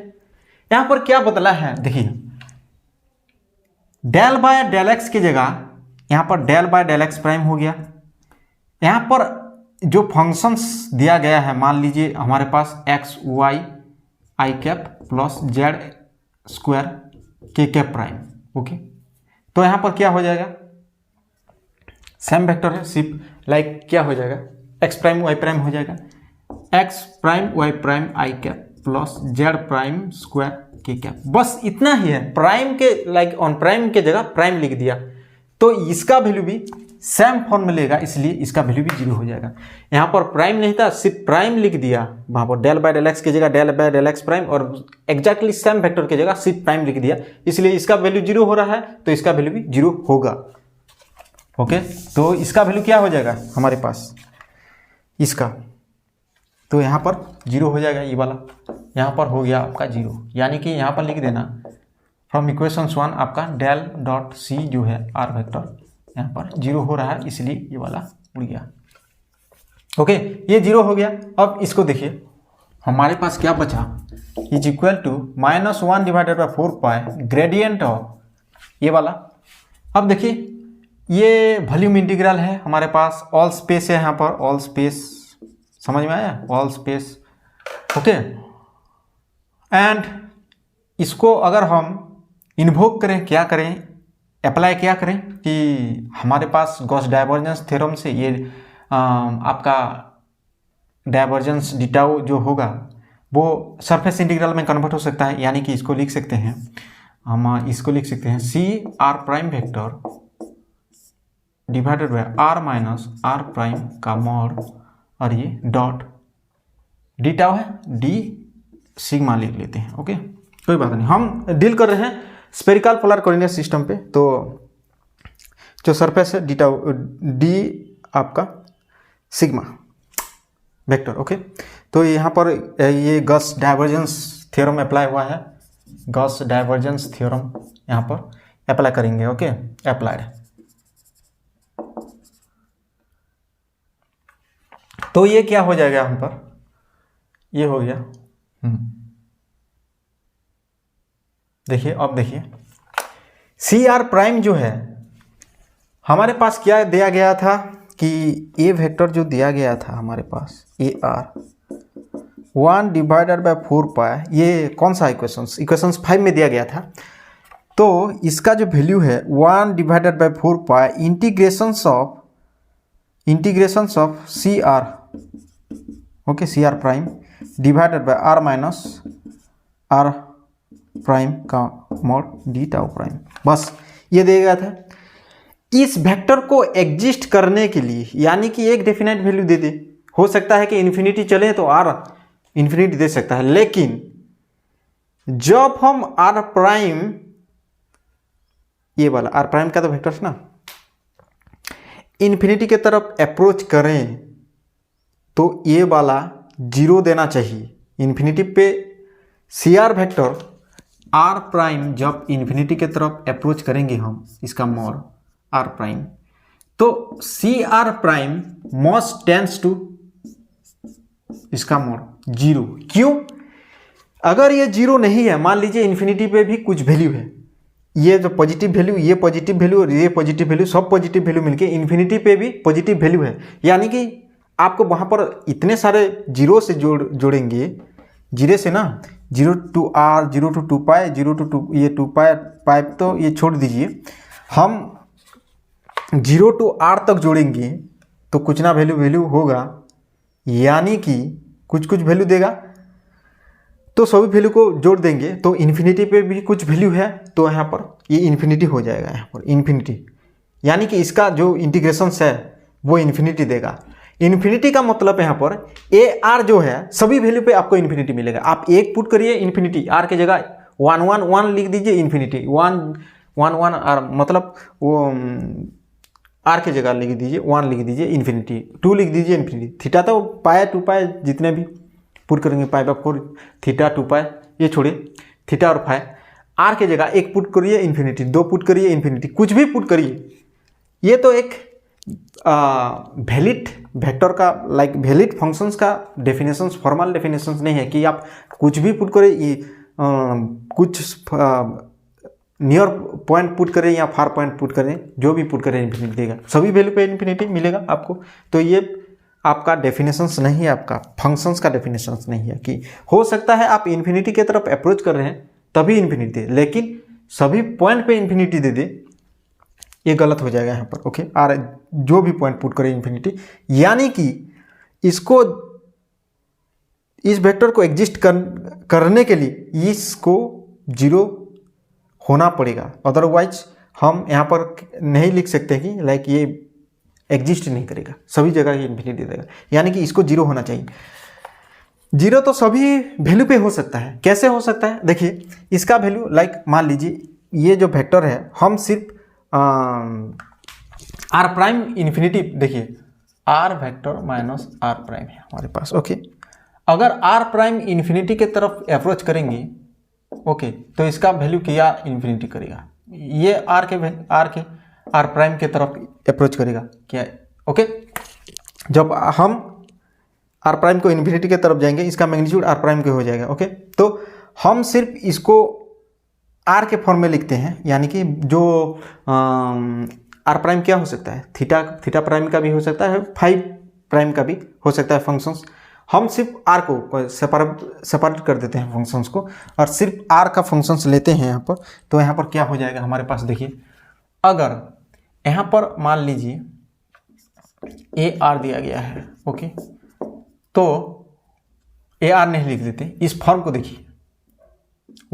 यहाँ पर क्या बदला है, देखिए डेल बाय डेल एक्स की जगह यहाँ पर del by del x prime हो गया। यहाँ पर जो फंक्शंस दिया गया है, मान लीजिए हमारे पास एक्स वाई आई cap plus Z square K cap prime. Okay, तो यहाँ पर क्या हो जाएगा, सेम वेक्टर है, सिर्फ लाइक क्या हो जाएगा, एक्स प्राइम वाई प्राइम हो जाएगा, X prime Y prime I cap plus Z prime square K cap, बस इतना ही है। प्राइम के लाइक ऑन प्राइम के जगह प्राइम लिख दिया तो इसका वैल्यू भी सेम फॉर्म में लेगा, इसलिए इसका वैल्यू भी 0 हो जाएगा। यहाँ पर प्राइम नहीं था, सिर्फ प्राइम लिख दिया, वहाँ पर डेल बाय डेल एक्स की जगह del by del x prime, और एग्जैक्टली सेम वेक्टर की जगह सिर्फ प्राइम लिख दिया, इसलिए इसका वैल्यू 0 हो रहा है, तो इसका वैल्यू भी 0 होगा। ओके, तो इसका वैल्यू क्या हो जाएगा हमारे पास इसका, तो यहाँ पर 0 हो जाएगा, ये वाला यहाँ पर हो गया आपका 0, यानी कि यहाँ पर लिख देना फ्रॉम इक्वेशन 1 आपका डेल डॉट सी जो है आर वेक्टर यहाँ पर 0 हो रहा है, इसलिए ये वाला उड़ गया। ओके, ये 0 हो गया। अब इसको देखिए हमारे पास क्या बचा, is equal to -1 divided by 4 pi gradient of ये वाला। अब देखिए ये वॉल्यूम इंटीग्रल है हमारे पास, ऑल स्पेस है यहाँ पर, ऑल स्पेस समझ में आया, ऑल स्पेस। ओके, एंड इसको अगर हम इन्वोक करें, क्या करें, अप्लाई क्या करें कि हमारे पास गॉस डाइवर्जेंस थ्योरम से ये आपका डाइवर्जेंस डिटाउ जो होगा वो सरफेस इंटीग्रल में कन्वर्ट हो सकता है, यानी कि इसको लिख सकते हैं हम, इसको लिख सकते हैं C r prime vector divided by are minus are prime का मॉड, और ये डॉट डी टाउ है, डी सिग्मा लिख लेते हैं। ओके, कोई बात नहीं, हम डील कर रहे हैं स्फेरिकल पोलर कोऑर्डिनेट सिस्टम पे, तो जो सरफेस है डी टाउ, डी आपका सिग्मा वेक्टर। ओके, तो यहाँ पर ये गॉस डाइवर्जेंस थ्योरम अप्लाई हुआ है, गॉस डाइवर्जेंस थ्योरम यहाँ पर अप्लाई करेंगे। ओके, अप्लाइड, तो ये क्या हो जाएगा यहाँ पर, ये हो गया। देखिए, अब देखिए सी आर प्राइम जो है हमारे पास क्या दिया गया था कि ए वेक्टर जो दिया गया था हमारे पास A R 1 divided by 4 pi, ये कौन सा इक्वेशंस 5 में दिया गया था। तो इसका जो वैल्यू है 1 divided by 4 pi integrations of C r, okay, C r prime divided by are minus are prime का मॉड डी टाउ प्राइम, बस ये दिया गया था। इस वेक्टर को एग्जिस्ट करने के लिए, यानी कि एक डेफिनेट वैल्यू दे दे, हो सकता है कि इन्फिनिटी चले तो आर इन्फिनिटी दे सकता है, लेकिन जब हम आर प्राइम, ये वाला आर प्राइम का तो वेक्टर ना, इन्फिनिटी की तरफ अप्रोच करें तो ये वाला 0 देना चाहिए। इन्फिनिटी पे C are vector are prime जब इन्फिनिटी की तरफ अप्रोच करेंगे हम, इसका मॉड आर प्राइम, तो C r prime must tends to इसका मॉड 0। क्यों? अगर ये 0 नहीं है, मान लीजिए इन्फिनिटी पे भी कुछ वैल्यू है, ये जो पॉजिटिव वैल्यू, ये पॉजिटिव वैल्यू और ये पॉजिटिव वैल्यू, सब पॉजिटिव वैल्यू मिलके इन्फिनिटी पे भी पॉजिटिव वैल्यू है, यानी कि आपको वहाँ पर इतने सारे जीरो से जोड़ेंगे, जीरो से ना, 0 to r, 0 to 2 pi, 0 to 2, ये 2 पाई तो ये छोड़ दीजिए, हम 0 to r तक जोड़ेंगे तो कुछ ना वैल्यू होगा, यानी कि कुछ वैल्यू देगा, तो सभी वैल्यू को जोड़ देंगे तो इन्फिनिटी पे भी कुछ वैल्यू है, तो यहाँ पर ये इन्फिनिटी हो जाएगा, यहाँ पर इन्फिनिटी, यानी कि इसका जो इंटीग्रेशंस है वो इन्फिनिटी देगा। इन्फिनिटी का मतलब यहाँ पर ए आर जो है सभी वैल्यू पे आपको इन्फिनिटी मिलेगा। आप एक पुट करिए इन्फिनिटी, आर के जगह 1 1 1 लिख दीजिए, इन्फिनिटी 1 1 1 आर, मतलब वो आर के जगह लिख दीजिए 1 लिख दीजिए, इन्फिनिटी 2 लिख दीजिए, इन्फिनिटी। थीटा तो पाई 2 पाई जितने भी पुट करेंगे, पाई बाय 4 थीटा 2 पाई, ये छोड़िए थीटा और फाई, आर के जगह एक पुट करिए इन्फिनिटी, 2 पुट करिए इन्फिनिटी, कुछ भी पुट करिए। ये तो एक वैलिड वेक्टर का, लाइक वैलिड फंक्शंस का डेफिनेशंस, फॉर्मल डेफिनेशंस नहीं है कि आप कुछ भी पुट करें, कुछ नियर पॉइंट पुट करें या फार पॉइंट पुट करें, जो भी पुट करें इन्फिनिटी देगा, सभी वैल्यू पे इन्फिनिटी मिलेगा आपको। तो ये आपका डेफिनेशंस नहीं है, आपका फंक्शंस का डेफिनेशंस नहीं है कि हो सकता है आप इन्फिनिटी की तरफ अप्रोच कर रहे हैं तभी इन्फिनिटी दे, लेकिन सभी पॉइंट पे इन्फिनिटी दे दे, ये गलत हो जाएगा यहाँ पर। ओके, और जो भी पॉइंट पुट करें इन्फिनिटी, यानी कि इसको, इस वेक्टर को एग्जिस्ट करने के लिए इसको 0 होना पड़ेगा, अदरवाइज हम यहाँ पर नहीं लिख सकते कि लाइक ये एग्जिस्ट नहीं करेगा, सभी जगह ये इन्फिनिटी देगा, यानी कि इसको 0 होना चाहिए। 0 तो सभी वैल्यू पे हो सकता है, कैसे हो सकता है? देखिए इसका वैल्यू, लाइक मान लीजिए ये जो वेक्टर है, हम सिर्फ आर प्राइम इन्फिनिटी, देखिए r vector minus are prime है हमारे पास। ओके, अगर आर प्राइम इन्फिनिटी के तरफ अप्रोच करेंगे, ओके, तो इसका वैल्यू क्या इन्फिनिटी करेगा, ये आर प्राइम के तरफ अप्रोच करेगा क्या? ओके, जब हम आर प्राइम को इन्फिनिटी के तरफ जाएंगे, इसका मैग्नीट्यूड आर प्राइम के हो जाएगा। ओके, तो हम सिर्फ इसको आर के फॉर्म में लिखते हैं, यानी कि जो आर प्राइम क्या हो सकता है, थीटा प्राइम का भी हो सकता है, फाइव प्राइम का भी हो सकता है फंक्शंस। हम सिर्फ आर को सेपरेट कर देते हैं फंक्शंस को, और सिर्फ आर का फंक्शंस लेते हैं यहाँ पर। तो यहाँ पर क्या हो जाएगा हमारे पास, देखिए अगर यहाँ पर मान लीजिए ए आर दिया गया है, ओके, तो ए आर नहीं लिख देते, इस फॉर्म को देखिए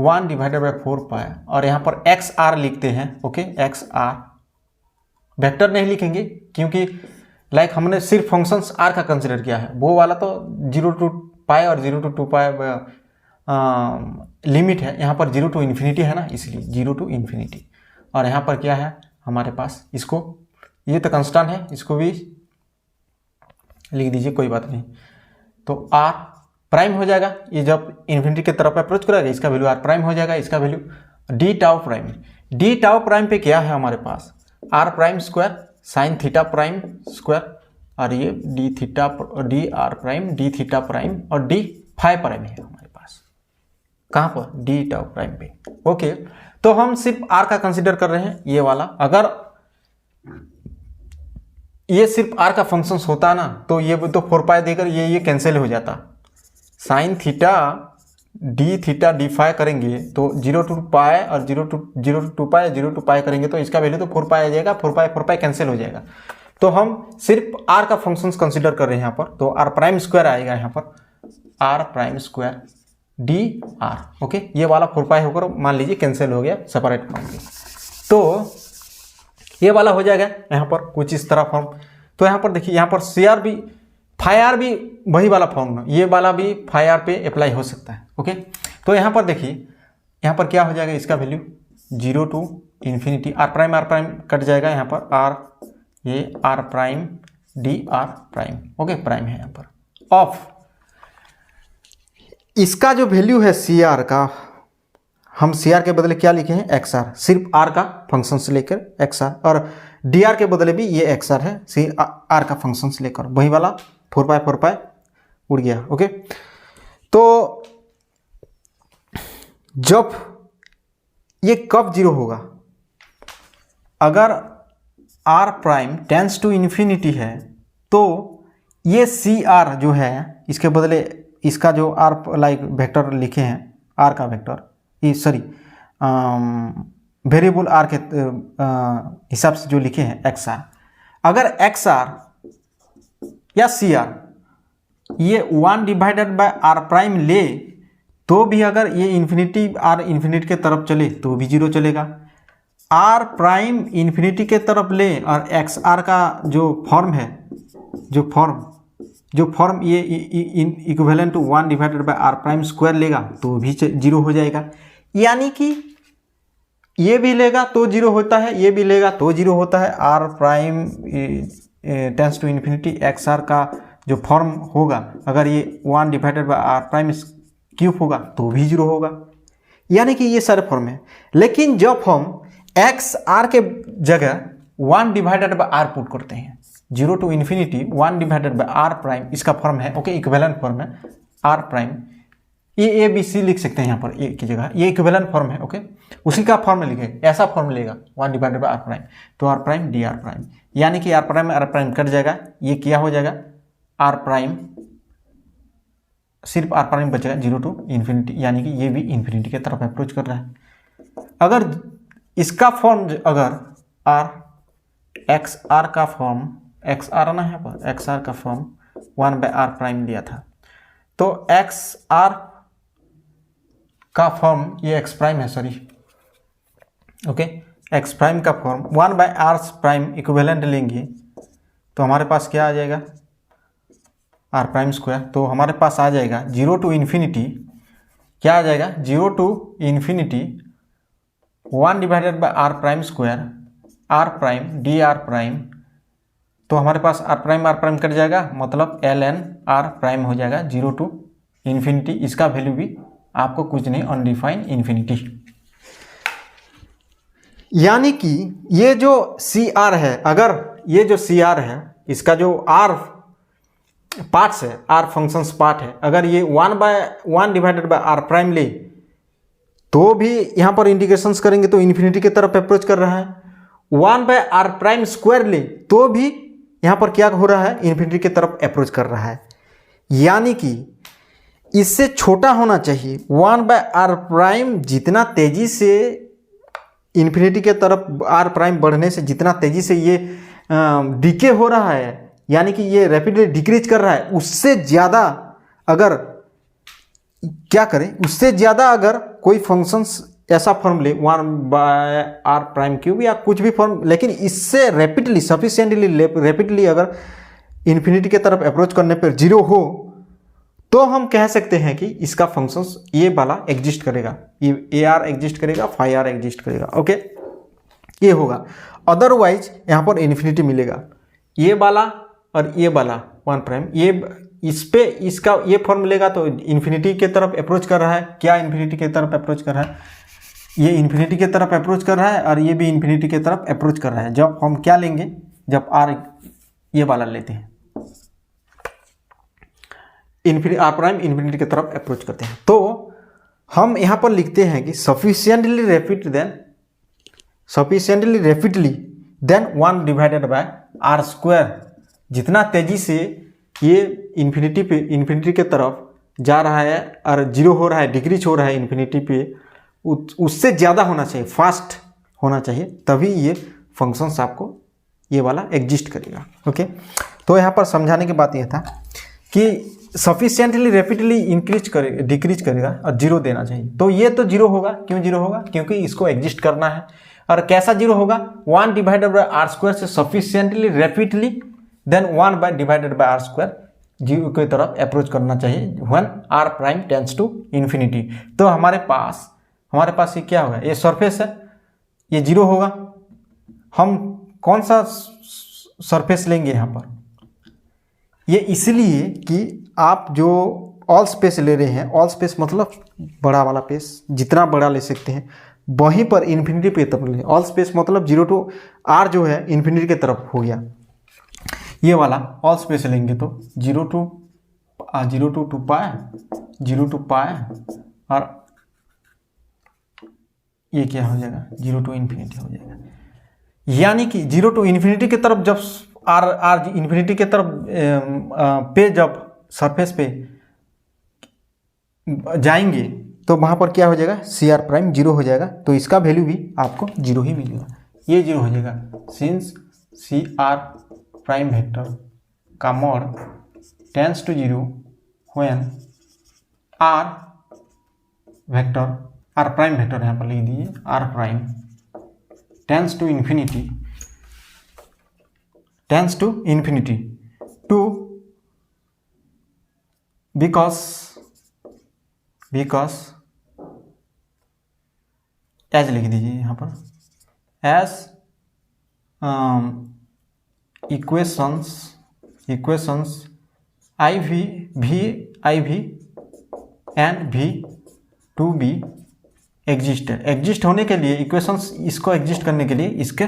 1 डिवाइडेड बाई 4 पाई, और यहाँ पर एक्स आर लिखते हैं, ओके, एक्स आर, वेक्टर नहीं लिखेंगे क्योंकि लाइक हमने सिर्फ फंक्शंस आर का कंसिडर किया है, वो वाला तो 0 to पाई और 0 to 2 पाई लिमिट है, यहाँ पर 0 to इन्फिनिटी है ना, इसलिए 0 to इन्फिनिटी। और यहाँ पर क्या है हमारे पास, इसको ये तो कंस्टेंट है, इसको भी लिख दीजिए, कोई बात नहीं। तो आर प्राइम हो जाएगा, ये जब इन्फिनिटी की तरफ अप्रोच करेगा इसका वैल्यू आर प्राइम हो जाएगा, इसका value D tau prime. D tau prime पे क्या है हमारे पास, R prime square sine theta prime square, और ये D theta D are prime D theta prime और डी फाइव प्राइम है हमारे पास, कहाँ पर, डी टाउ प्राइम पे, ओके। तो हम सिर्फ आर का कंसिडर कर रहे हैं, ये वाला। अगर ये सिर्फ आर का फंक्शंस होता ना तो ये तो 4 पाई देकर ये कैंसिल हो जाता। साइन थीटा डी फाई करेंगे तो 0 to पाई और 0 to 2 पाई 0 to पाई करेंगे तो इसका वैल्यू तो 4 पाई आ जाएगा, 4 पाई कैंसिल हो जाएगा। तो हम सिर्फ आर का फंक्शंस कंसिडर कर रहे हैं यहाँ पर, तो आर प्राइम स्क्वायर आएगा यहाँ पर, are prime square d r, okay. ये वाला 4 पाई होकर मान लीजिए कैंसिल हो गया सेपरेट फॉर्म में, तो ये वाला हो जाएगा यहाँ पर कुछ इस तरह फॉर्म। तो यहाँ पर देखिए, यहाँ पर सी आर भी फाई आर भी वही वाला फॉर्म है, ये वाला भी फाई आर पे अप्लाई हो सकता है, ओके। तो यहाँ पर देखिए, यहाँ पर क्या हो जाएगा, इसका value 0 to infinity, r prime cut जाएगा यहाँ पर, आर ये r prime d are prime, okay, prime है यहाँ पर ऑफ। इसका जो वैल्यू है सी आर का, हम सी आर के बदले क्या लिखे हैं, एक्स आर, सिर्फ आर का फंक्शन से लेकर एक्स आर, और डी आर के बदले भी ये एक्स आर है, सी आर का फंक्शन से लेकर, वही वाला 4 पाई उड़ गया, ओके। तो जब ये कब 0 होगा, अगर r prime tends to infinity है तो ये सी आर जो है, इसके बदले इसका जो आर लाइक वेक्टर लिखे हैं, आर का वेक्टर, ये सॉरी वेरिएबल आर के हिसाब से जो लिखे हैं एक्स आर, अगर एक्स आर या सी आर ये 1 डिवाइडेड बाय आर प्राइम ले तो भी, अगर ये इन्फिनिटी आर इन्फिनिटी के तरफ चले तो भी 0 चलेगा। आर प्राइम इन्फिनिटी के तरफ ले और एक्स आर का जो फॉर्म है, जो फॉर्म ये equivalent to 1 divided by r prime square लेगा तो भी 0 हो जाएगा। यानी कि ये भी लेगा तो 0 होता है, ये भी लेगा तो 0 होता है। R prime tends to infinity x r का जो फॉर्म होगा, अगर ये 1 divided by r prime cube होगा तो भी 0 होगा। यानी कि ये सारे फॉर्म है। लेकिन जब हम एक्स आर के जगह 1 डिवाइडेड बाय आर पुट करते हैं, 0 to infinity 1 divided by r prime, इसका फॉर्म है, ओके, इक्विवेलेंट फॉर्म है आर प्राइम, ये ए बी सी लिख सकते हैं यहाँ पर, ए की जगह ये इक्विवेलेंट फॉर्म है, ओके, उसी का फॉर्म लिखे, ऐसा फॉर्म लेगा 1 डिवाइडेड बाय आर प्राइम, तो r prime d are prime, यानी कि आर प्राइम कट जाएगा, ये क्या हो जाएगा, आर प्राइम, सिर्फ आर प्राइम बचेगा 0 टू इन्फिनिटी, यानी कि ये भी इन्फिनिटी की तरफ अप्रोच कर रहा है। अगर इसका फॉर्म, अगर आर एक्स आर का फॉर्म, एक्स आर ना है पर एक्स आर का फॉर्म 1 बाय आर प्राइम लिया था, तो एक्स आर का फॉर्म ये एक्स प्राइम है, सॉरी, ओके, एक्स प्राइम का form 1 by r prime equivalent लेंगे तो हमारे पास क्या आ जाएगा, आर प्राइम स्क्वायर, तो हमारे पास आ जाएगा 0 टू इन्फिनिटी, क्या आ जाएगा, 0 to infinity 1 divided by r prime square, r prime d are prime, तो हमारे पास आर प्राइम कट जाएगा, मतलब एल एन आर प्राइम हो जाएगा 0 टू इन्फिनिटी, इसका वैल्यू भी आपको कुछ नहीं, अनडिफाइंड इन्फिनिटी। यानी कि ये जो सी आर है, अगर ये जो सी आर है, इसका जो आर पार्ट्स है, आर फंक्शंस पार्ट है, अगर ये 1 डिवाइडेड बाय आर प्राइम ले तो भी यहाँ पर इंटीग्रेशंस करेंगे तो इन्फिनिटी की तरफ अप्रोच कर रहा है। 1 बाय आर प्राइम स्क्वायर ले तो भी यहाँ पर क्या हो रहा है, इन्फिनिटी की तरफ अप्रोच कर रहा है, यानी कि इससे छोटा होना चाहिए 1/r' जितना तेजी से इन्फिनिटी के तरफ r' बढ़ने से जितना तेजी से ये डीके हो रहा है, यानी कि ये रैपिडली डिक्रीज कर रहा है, उससे ज़्यादा अगर क्या करें, उससे ज़्यादा अगर कोई फंक्शंस ऐसा फॉर्म ले 1/r' या कुछ भी फॉर्म, लेकिन इससे रैपिडली सफिशिएंटली रैपिडली अगर इन्फिनिटी के तरफ अप्रोच करने पर 0 हो तो हम कह सकते हैं कि इसका फंक्शंस ये वाला एग्जिस्ट करेगा, ये AR एग्जिस्ट करेगा, फाई आर एग्जिस्ट करेगा। ओके, ये होगा। अदरवाइज यहाँ पर इन्फिनिटी मिलेगा, ये वाला और ये वाला 1', ये इस पे इसका ये फॉर्म मिलेगा तो इन्फिनिटी के तरफ अप्रोच कर रहा है। क्या इन्फिनिटी की तरफ अप्रोच कर रहा है? ये इन्फिनिटी की तरफ अप्रोच कर रहा है और ये भी इन्फिनिटी की तरफ अप्रोच कर रहा है। जब हम क्या लेंगे, जब r ये वाला लेते हैं, r' इन्फिनिटी की तरफ अप्रोच करते हैं, तो हम यहाँ पर लिखते हैं कि सफिशिएंटली रैपिडली देन 1/r²। जितना तेजी से ये इन्फिनिटी के तरफ जा रहा है और 0 हो रहा है, डिक्रीज हो रहा है इन्फिनिटी पे, उससे ज़्यादा होना चाहिए, फास्ट होना चाहिए, तभी ये फंक्शंस आपको ये वाला एग्जिस्ट करेगा। ओके, तो यहाँ पर समझाने की बात यह था कि सफिशिएंटली रैपिडली डिक्रीज करेगा और 0 देना चाहिए। तो ये तो 0 होगा, क्यों 0 होगा? क्योंकि इसको एग्जिस्ट करना है। और कैसा 0 होगा? 1/r² से सफिशिएंटली रैपिडली देन 1/r², 0 की तरफ अप्रोच करना चाहिए when r' tends to infinity. तो हमारे पास ये क्या होगा, ये सरफेस है, ये 0 होगा। हम कौन सा सरफेस लेंगे यहाँ पर? ये इसलिए कि आप जो ऑल स्पेस ले रहे हैं, ऑल स्पेस मतलब बड़ा वाला स्पेस, जितना बड़ा ले सकते हैं, वहीं पर इन्फिनिटी पे तरफ ले। ऑल स्पेस मतलब 0 to r जो है इन्फिनिटी की तरफ हो गया, ये वाला ऑल स्पेस लेंगे तो 0 to 2π और ये क्या हो जाएगा, 0 to इन्फिनिटी हो जाएगा। यानी कि 0 to इन्फिनिटी की तरफ जब r इन्फिनिटी की तरफ पे जब सरफेस पे जाएंगे तो वहाँ पर क्या हो जाएगा, CR' 0 हो जाएगा। तो इसका वैल्यू भी आपको 0 ही मिलेगा, ये 0 हो जाएगा। सिंस CR' वेक्टर का mod tends to 0 when r' vector यहाँ पर लिख दीजिए, r' tends to infinity to because as लिख दीजिए यहाँ पर, as equations IV and V to be exist होने के लिए, इक्वेशंस इसको एग्जिस्ट करने के लिए इसके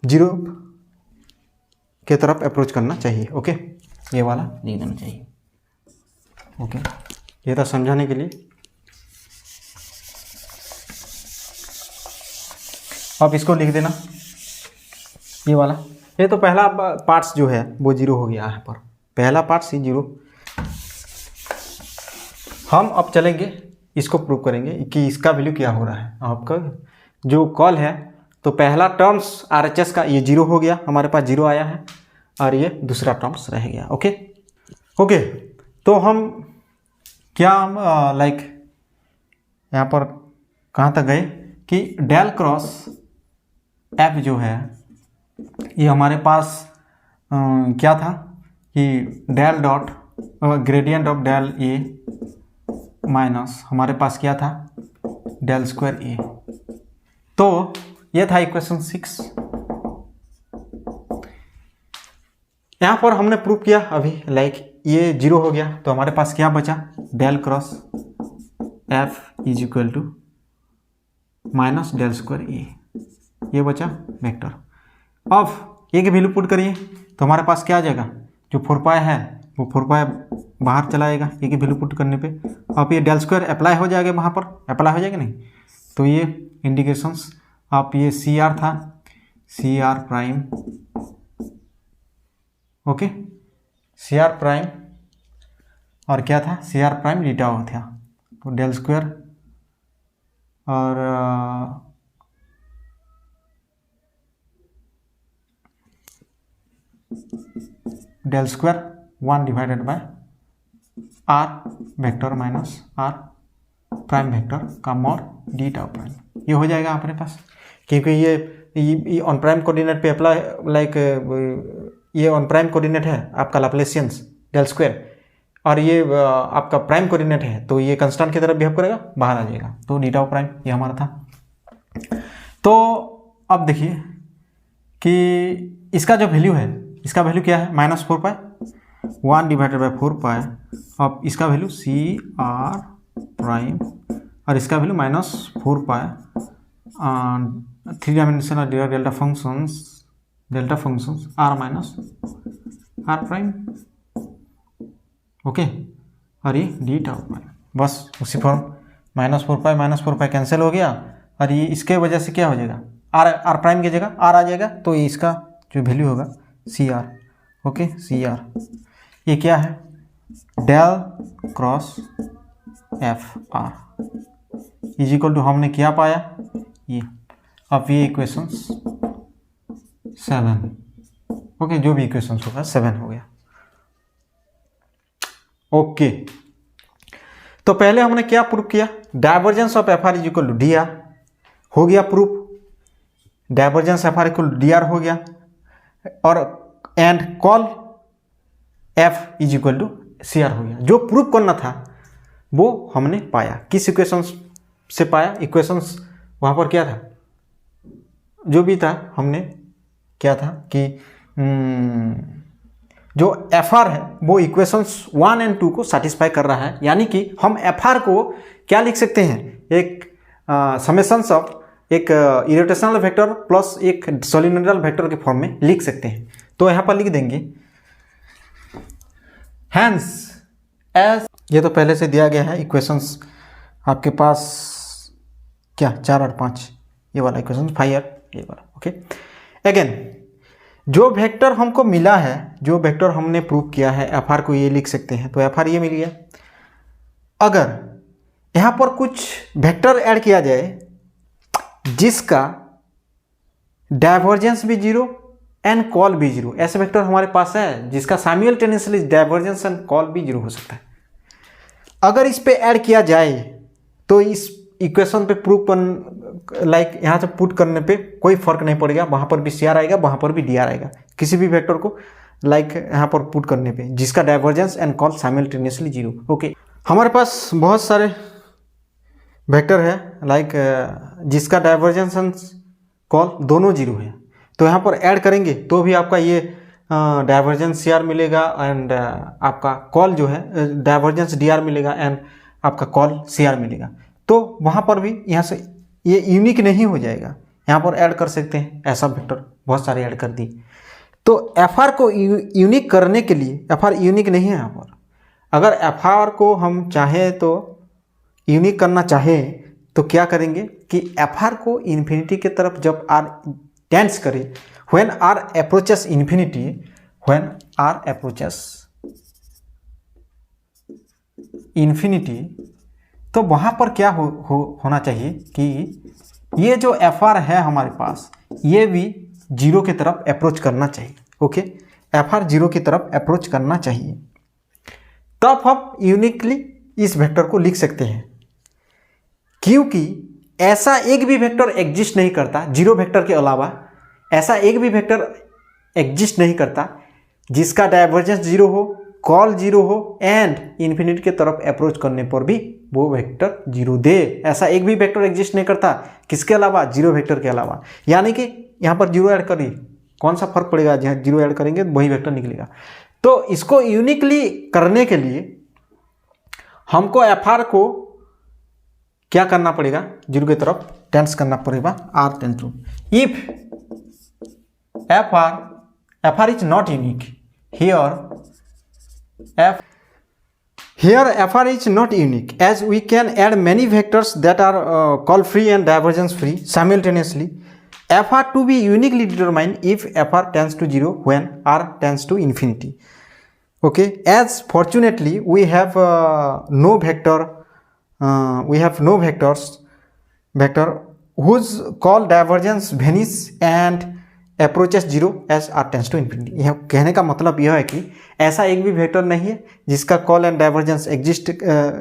0 के तरफ अप्रोच करना चाहिए। ओके, ये वाला लिख देना चाहिए। ओके, ये था समझाने के लिए। अब इसको लिख देना, ये वाला। ये तो पहला पार्ट्स जो है वो 0 हो गया यहाँ पर, पहला पार्ट्स ही 0। हम अब चलेंगे, इसको प्रूव करेंगे कि इसका वैल्यू क्या हो रहा है। आपका जो कॉल है, तो पहला टर्म्स RHS का ये 0 हो गया, हमारे पास 0 आया है, और ये दूसरा टर्म्स रह गया। ओके, तो हम क्या यहाँ पर कहाँ तक गए कि डेल क्रॉस F जो है, ये हमारे पास क्या था कि del dot gradient of del A minus हमारे पास क्या था, डेल स्क्वायर A। तो ये था इक्वेशन 6। यहाँ पर हमने प्रूव किया अभी, ये 0 हो गया, तो हमारे पास क्या बचा, del cross F is equal to minus del square A, ये बचा वेक्टर। अब ये की वैल्यू पुट करिए तो हमारे पास क्या आ जाएगा, जो 4π है वो 4π बाहर चला जाएगा ये की वैल्यू पुट करने पे। अब ये डेल स्क्वायर अप्लाई हो जाएगा, वहाँ पर अप्लाई हो जाएगा नहीं, तो ये इंडिकेशंस आप ये CR था, CR' okay, C r prime और क्या था, C r prime D tau था, तो डेल स्क्वायर और del square 1 divided by are vector minus are prime vector का मॉड डी टाउ प्राइम, ये हो जाएगा अपने पास, क्योंकि ये ऑन प्राइम कोऑर्डिनेट पे अप्लाई लाइक ये ऑन प्राइम कोऑर्डिनेट है आपका लैप्लेसियंस डेल स्क्वायर, और ये आपका प्राइम कोऑर्डिनेट है, तो ये कंस्टेंट की तरफ बिहेव करेगा, बाहर आ जाएगा, तो डी टाउ प्राइम ये हमारा था। तो अब देखिए कि इसका जो वैल्यू है, इसका वैल्यू क्या है, -4 पाई 1 डिवाइडेड बाई 4 पाई, अब इसका वैल्यू सी आर प्राइम और इसका value -4 pi 3 dimensional Dirac delta functions r minus are prime, okay, और ये डी टाउ प्राइम, बस उसी फॉर्म -4 पाई कैंसिल हो गया, और ये इसके वजह से क्या हो जाएगा, आर प्राइम की जगह आर आ जाएगा, तो ये इसका जो वैल्यू होगा C r, okay, C r ये क्या है, del cross F are is equal to, हमने क्या पाया ये, अब ये इक्वेशंस 7, ओके, जो भी इक्वेशंस होगा 7 हो गया, ओके। तो पहले हमने क्या प्रूफ किया, divergence of F are is equal to D are, हो गया proof, divergence F r equal to D are हो गया, और and curl F is equal to C are हो गया। जो प्रूफ करना था वो हमने पाया, किस इक्वेशंस से पाया, इक्वेशंस वहाँ पर क्या था, जो भी था हमने क्या था कि जो एफ आर है वो इक्वेशंस 1 और 2 को सेटिस्फाई कर रहा है, यानी कि हम एफ आर को क्या लिख सकते हैं, एक समेशंस ऑफ एक इरोटेशनल वेक्टर प्लस एक सोलिनोइडल वेक्टर के फॉर्म में लिख सकते हैं। तो यहाँ पर लिख देंगे हैंस एज, ये तो पहले से दिया गया है इक्वेशंस आपके पास क्या 4 और 5, ये वाला इक्वेशन 5 और ये वाला, ओके। अगेन जो वेक्टर हमको मिला है, जो वेक्टर हमने प्रूव किया है एफ आर को ये लिख सकते हैं, तो एफ आर ये मिल गया। अगर यहाँ पर कुछ वेक्टर ऐड किया जाए जिसका डाइवर्जेंस भी 0 एंड कॉल भी 0, ऐसे वेक्टर हमारे पास है जिसका साइमल्टेनियसली डाइवर्जेंस एंड कॉल भी 0 हो सकता है। अगर इस पे ऐड किया जाए तो इस इक्वेशन पे प्रूफ लाइक यहाँ से पुट करने पे कोई फर्क नहीं पड़ेगा, वहाँ पर भी सी आर आएगा, वहाँ पर भी डी आर आएगा, किसी भी वेक्टर को लाइक यहाँ पर पुट करने पे जिसका divergence and call simultaneously 0, okay. हमारे पास बहुत सारे वेक्टर है लाइक जिसका डाइवर्जेंस एंड कॉल दोनों 0 है, तो यहाँ पर ऐड करेंगे तो भी आपका ये डाइवर्जेंस सी आर मिलेगा एंड आपका कॉल जो है डाइवर्जेंस डी आर मिलेगा एंड आपका कॉल सी आर मिलेगा। तो वहाँ पर भी यहाँ से ये यूनिक नहीं हो जाएगा, यहाँ पर ऐड कर सकते हैं, ऐसा वेक्टर बहुत सारे ऐड कर दी। तो एफ आर को यूनिक करने के लिए, एफ आर यूनिक नहीं है यहाँ पर, अगर एफ आर को हम चाहें तो यूनिक करना चाहें तो क्या करेंगे कि एफ आर को इन्फिनिटी की तरफ जब आर टेंड्स करे, when r approaches infinity, when r approaches infinity, तो वहाँ पर क्या होना चाहिए कि ये जो एफ आर है हमारे पास ये भी 0 की तरफ अप्रोच करना चाहिए, ओके। एफ आर 0 की तरफ अप्रोच करना चाहिए, तब हम यूनिकली इस वेक्टर को लिख सकते हैं, क्योंकि ऐसा एक भी वेक्टर एग्जिस्ट नहीं करता 0 वेक्टर के अलावा, ऐसा एक भी वेक्टर एग्जिस्ट नहीं करता जिसका डाइवर्जेंस 0 हो, कॉल 0 हो एंड इन्फिनिटी की तरफ अप्रोच करने पर भी वो वेक्टर 0 दे। ऐसा एक भी वेक्टर एग्जिस्ट नहीं करता, किसके अलावा, 0 वेक्टर के अलावा। यानी कि यहाँ पर 0 ऐड करिए, कौन सा फर्क पड़ेगा, जहाँ 0 ऐड करेंगे वही वेक्टर निकलेगा। तो इसको यूनिकली करने के लिए हमको एफ आर को क्या करना पड़ेगा, 0 की तरफ टेंस करना पड़ेगा, r tends to if f are is not unique Here FR is not unique as we can add many vectors that are call free and divergence free simultaneously f r to be uniquely determine if f r tends to 0 when r tends to infinity. Okay, as fortunately we have no vector, we have no vector whose call divergence vanish and approaches 0 as r tends to infinity. यह कहने का मतलब यह है कि ऐसा एक भी वेक्टर नहीं है जिसका call and divergence exist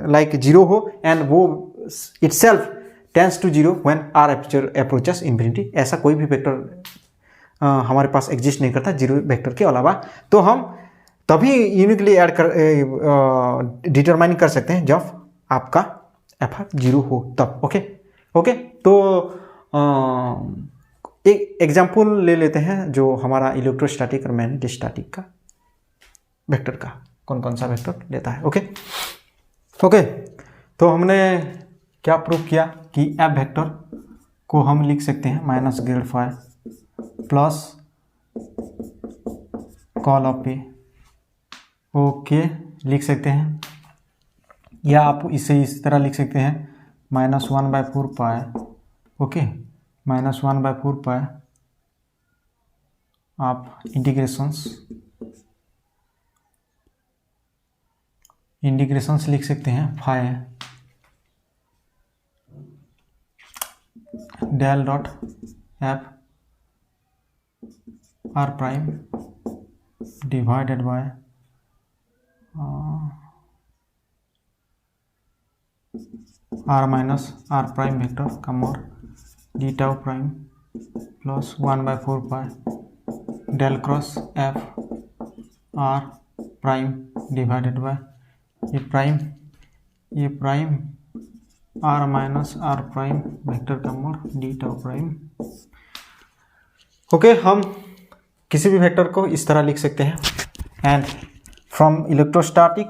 like 0 हो एंड वो itself tends to 0 when r approaches infinity. ऐसा कोई भी वेक्टर हमारे पास एग्जिस्ट नहीं करता 0 वेक्टर के अलावा. तो हम तभी यूनिकली ऐड कर डिटरमाइन कर सकते हैं जब आपका एफ आर 0 हो तब. ओके. तो एक एग्जाम्पल ले लेते हैं जो हमारा इलेक्ट्रोस्टैटिक और मैग्नेटोस्टैटिक का वेक्टर का कौन कौन सा वेक्टर लेता है. ओके. तो हमने क्या प्रूव किया कि एफ वेक्टर को हम लिख सकते हैं minus grad phi plus curl of A. Okay, लिख सकते हैं, या आप इसे इस तरह लिख सकते हैं -1/4 पाई. ओके, -1/4 पाई आप इंटीग्रेशंस लिख सकते हैं phi del dot F R prime divided by are minus are prime vector कम और D tau prime plus 1/4 pi del cross F R prime divided by ये prime R minus are prime vector कम और D tau prime. Okay, हम किसी भी vector को इस तरह लिख सकते हैं. एंड फ्रॉम इलेक्ट्रोस्टैटिक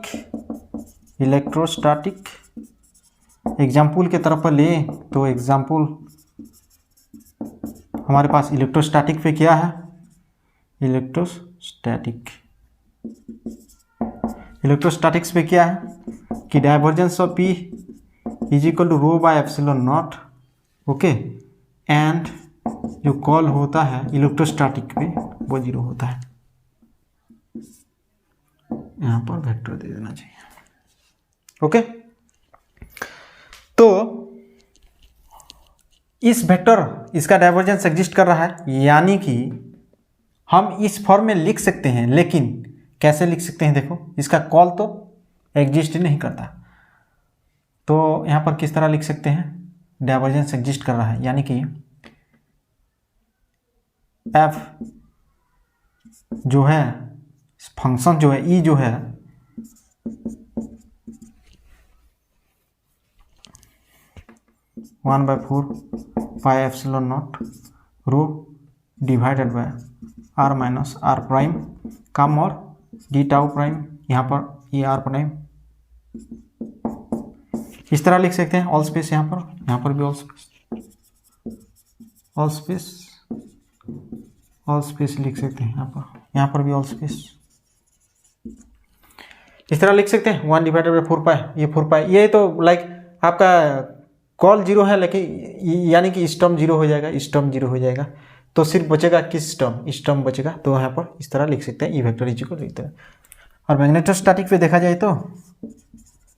एग्जाम्पल के तरफ पर ले तो एग्जाम्पल हमारे पास इलेक्ट्रोस्टैटिक पे क्या है. इलेक्ट्रोस्टैटिक्स पे क्या है कि divergence of p is equal to rho by epsilon naught. Okay, and जो कॉल होता है इलेक्ट्रोस्टैटिक पे वो 0 होता है. यहाँ पर वेक्टर दे देना चाहिए. ओके, तो इस वेक्टर इसका डाइवर्जेंस एग्जिस्ट कर रहा है, यानी कि हम इस फॉर्म में लिख सकते हैं. लेकिन कैसे लिख सकते हैं, देखो इसका कॉल तो एग्जिस्ट ही नहीं करता. तो यहाँ पर किस तरह लिख सकते हैं, डाइवर्जेंस एग्जिस्ट कर रहा है, यानी कि एफ जो है फंक्शन जो है ई जो है one by 4 pi epsilon naught rho divided by are minus are prime कम और डी टाउ प्राइम. यहाँ पर ये आर प्राइम इस तरह लिख सकते हैं. ऑल स्पेस यहाँ पर भी ऑल स्पेस लिख सकते हैं. यहाँ पर भी ऑल स्पेस इस तरह लिख सकते हैं 1 डिवाइडेड बाय 4 पाई. ये 4 पाई ये तो लाइक आपका कॉल 0 है, लेकिन यानी कि इस टर्म 0 हो जाएगा, इस टर्म 0 हो जाएगा. तो सिर्फ बचेगा किस टर्म, इस टर्म बचेगा. तो यहाँ पर इस तरह लिख सकते हैं E vector is equal to. और मैग्नेटोस्टैटिक पे देखा जाए तो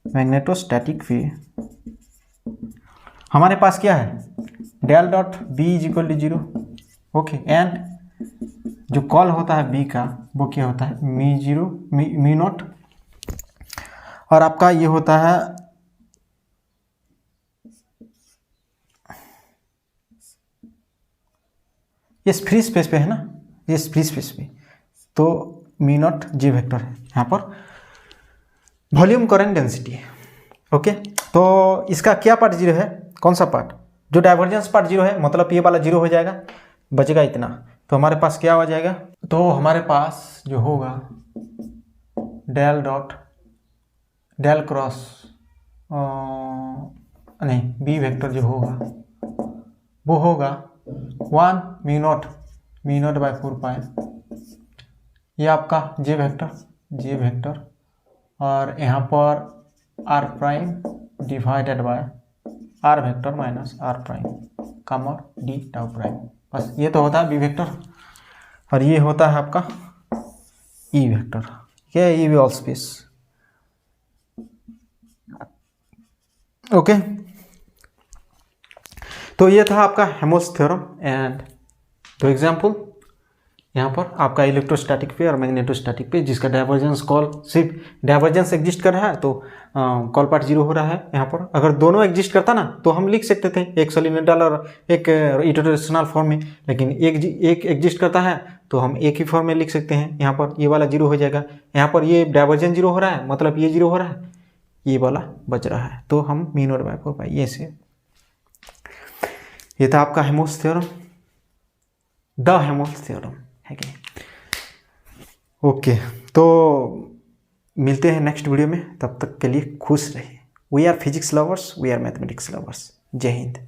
मैग्नेटोस्टैटिक पे हमारे पास क्या है, del dot B is equal to 0. Okay, and जो कॉल होता है बी का वो क्या होता है मी नॉट. और आपका ये होता है ये फ्री स्पेस पे है ना, ये फ्री स्पेस पे, तो मी नॉट जे वेक्टर है. यहाँ पर वॉल्यूम करंट डेंसिटी है. ओके, तो इसका क्या पार्ट 0 है, कौन सा पार्ट, जो डाइवर्जेंस पार्ट 0 है, मतलब ये वाला 0 हो जाएगा, बचेगा इतना. तो हमारे पास क्या हो जाएगा, तो हमारे पास जो होगा डेल क्रॉस नहीं बी वेक्टर जो होगा वो होगा 1 मी नॉट बाय 4 पाई. ये आपका जे वेक्टर और यहाँ पर are prime divided by are vector minus are prime कम और डी टाउ प्राइम. बस ये तो होता है बी वेक्टर और ये होता है आपका ई वेक्टर, ठीक है, ई ऑल स्पेस। ओके, तो ये था आपका हेल्महोल्ट्ज़ थ्योरम एंड दो एग्जाम्पल यहाँ पर आपका इलेक्ट्रोस्टैटिक पे और मैग्नेटोस्टैटिक पे, जिसका डाइवर्जेंस कॉल सिर्फ डाइवर्जेंस एग्जिस्ट कर रहा है तो कॉल पार्ट जीरो हो रहा है। यहाँ पर अगर दोनों एग्जिस्ट करता ना तो हम लिख सकते थे एक सोलिनोइडल और एक रोटेशनल फॉर्म में, लेकिन एक एग्जिस्ट करता है तो हम एक ही फॉर्म में लिख सकते हैं। यहाँ पर ये वाला जीरो हो जाएगा, यहाँ पर ये डाइवर्जेंस जीरो हो रहा है मतलब ये जीरो हो रहा है, ये वाला बच रहा है, तो हम मी नॉट बाय 4 पाई ये से। ये था आपका Helmholtz theorem, the Helmholtz theorem है कि नहीं। ओके, तो मिलते हैं नेक्स्ट वीडियो में, तब तक के लिए खुश रहिए। We are physics lovers, we are mathematics lovers. जय हिंद।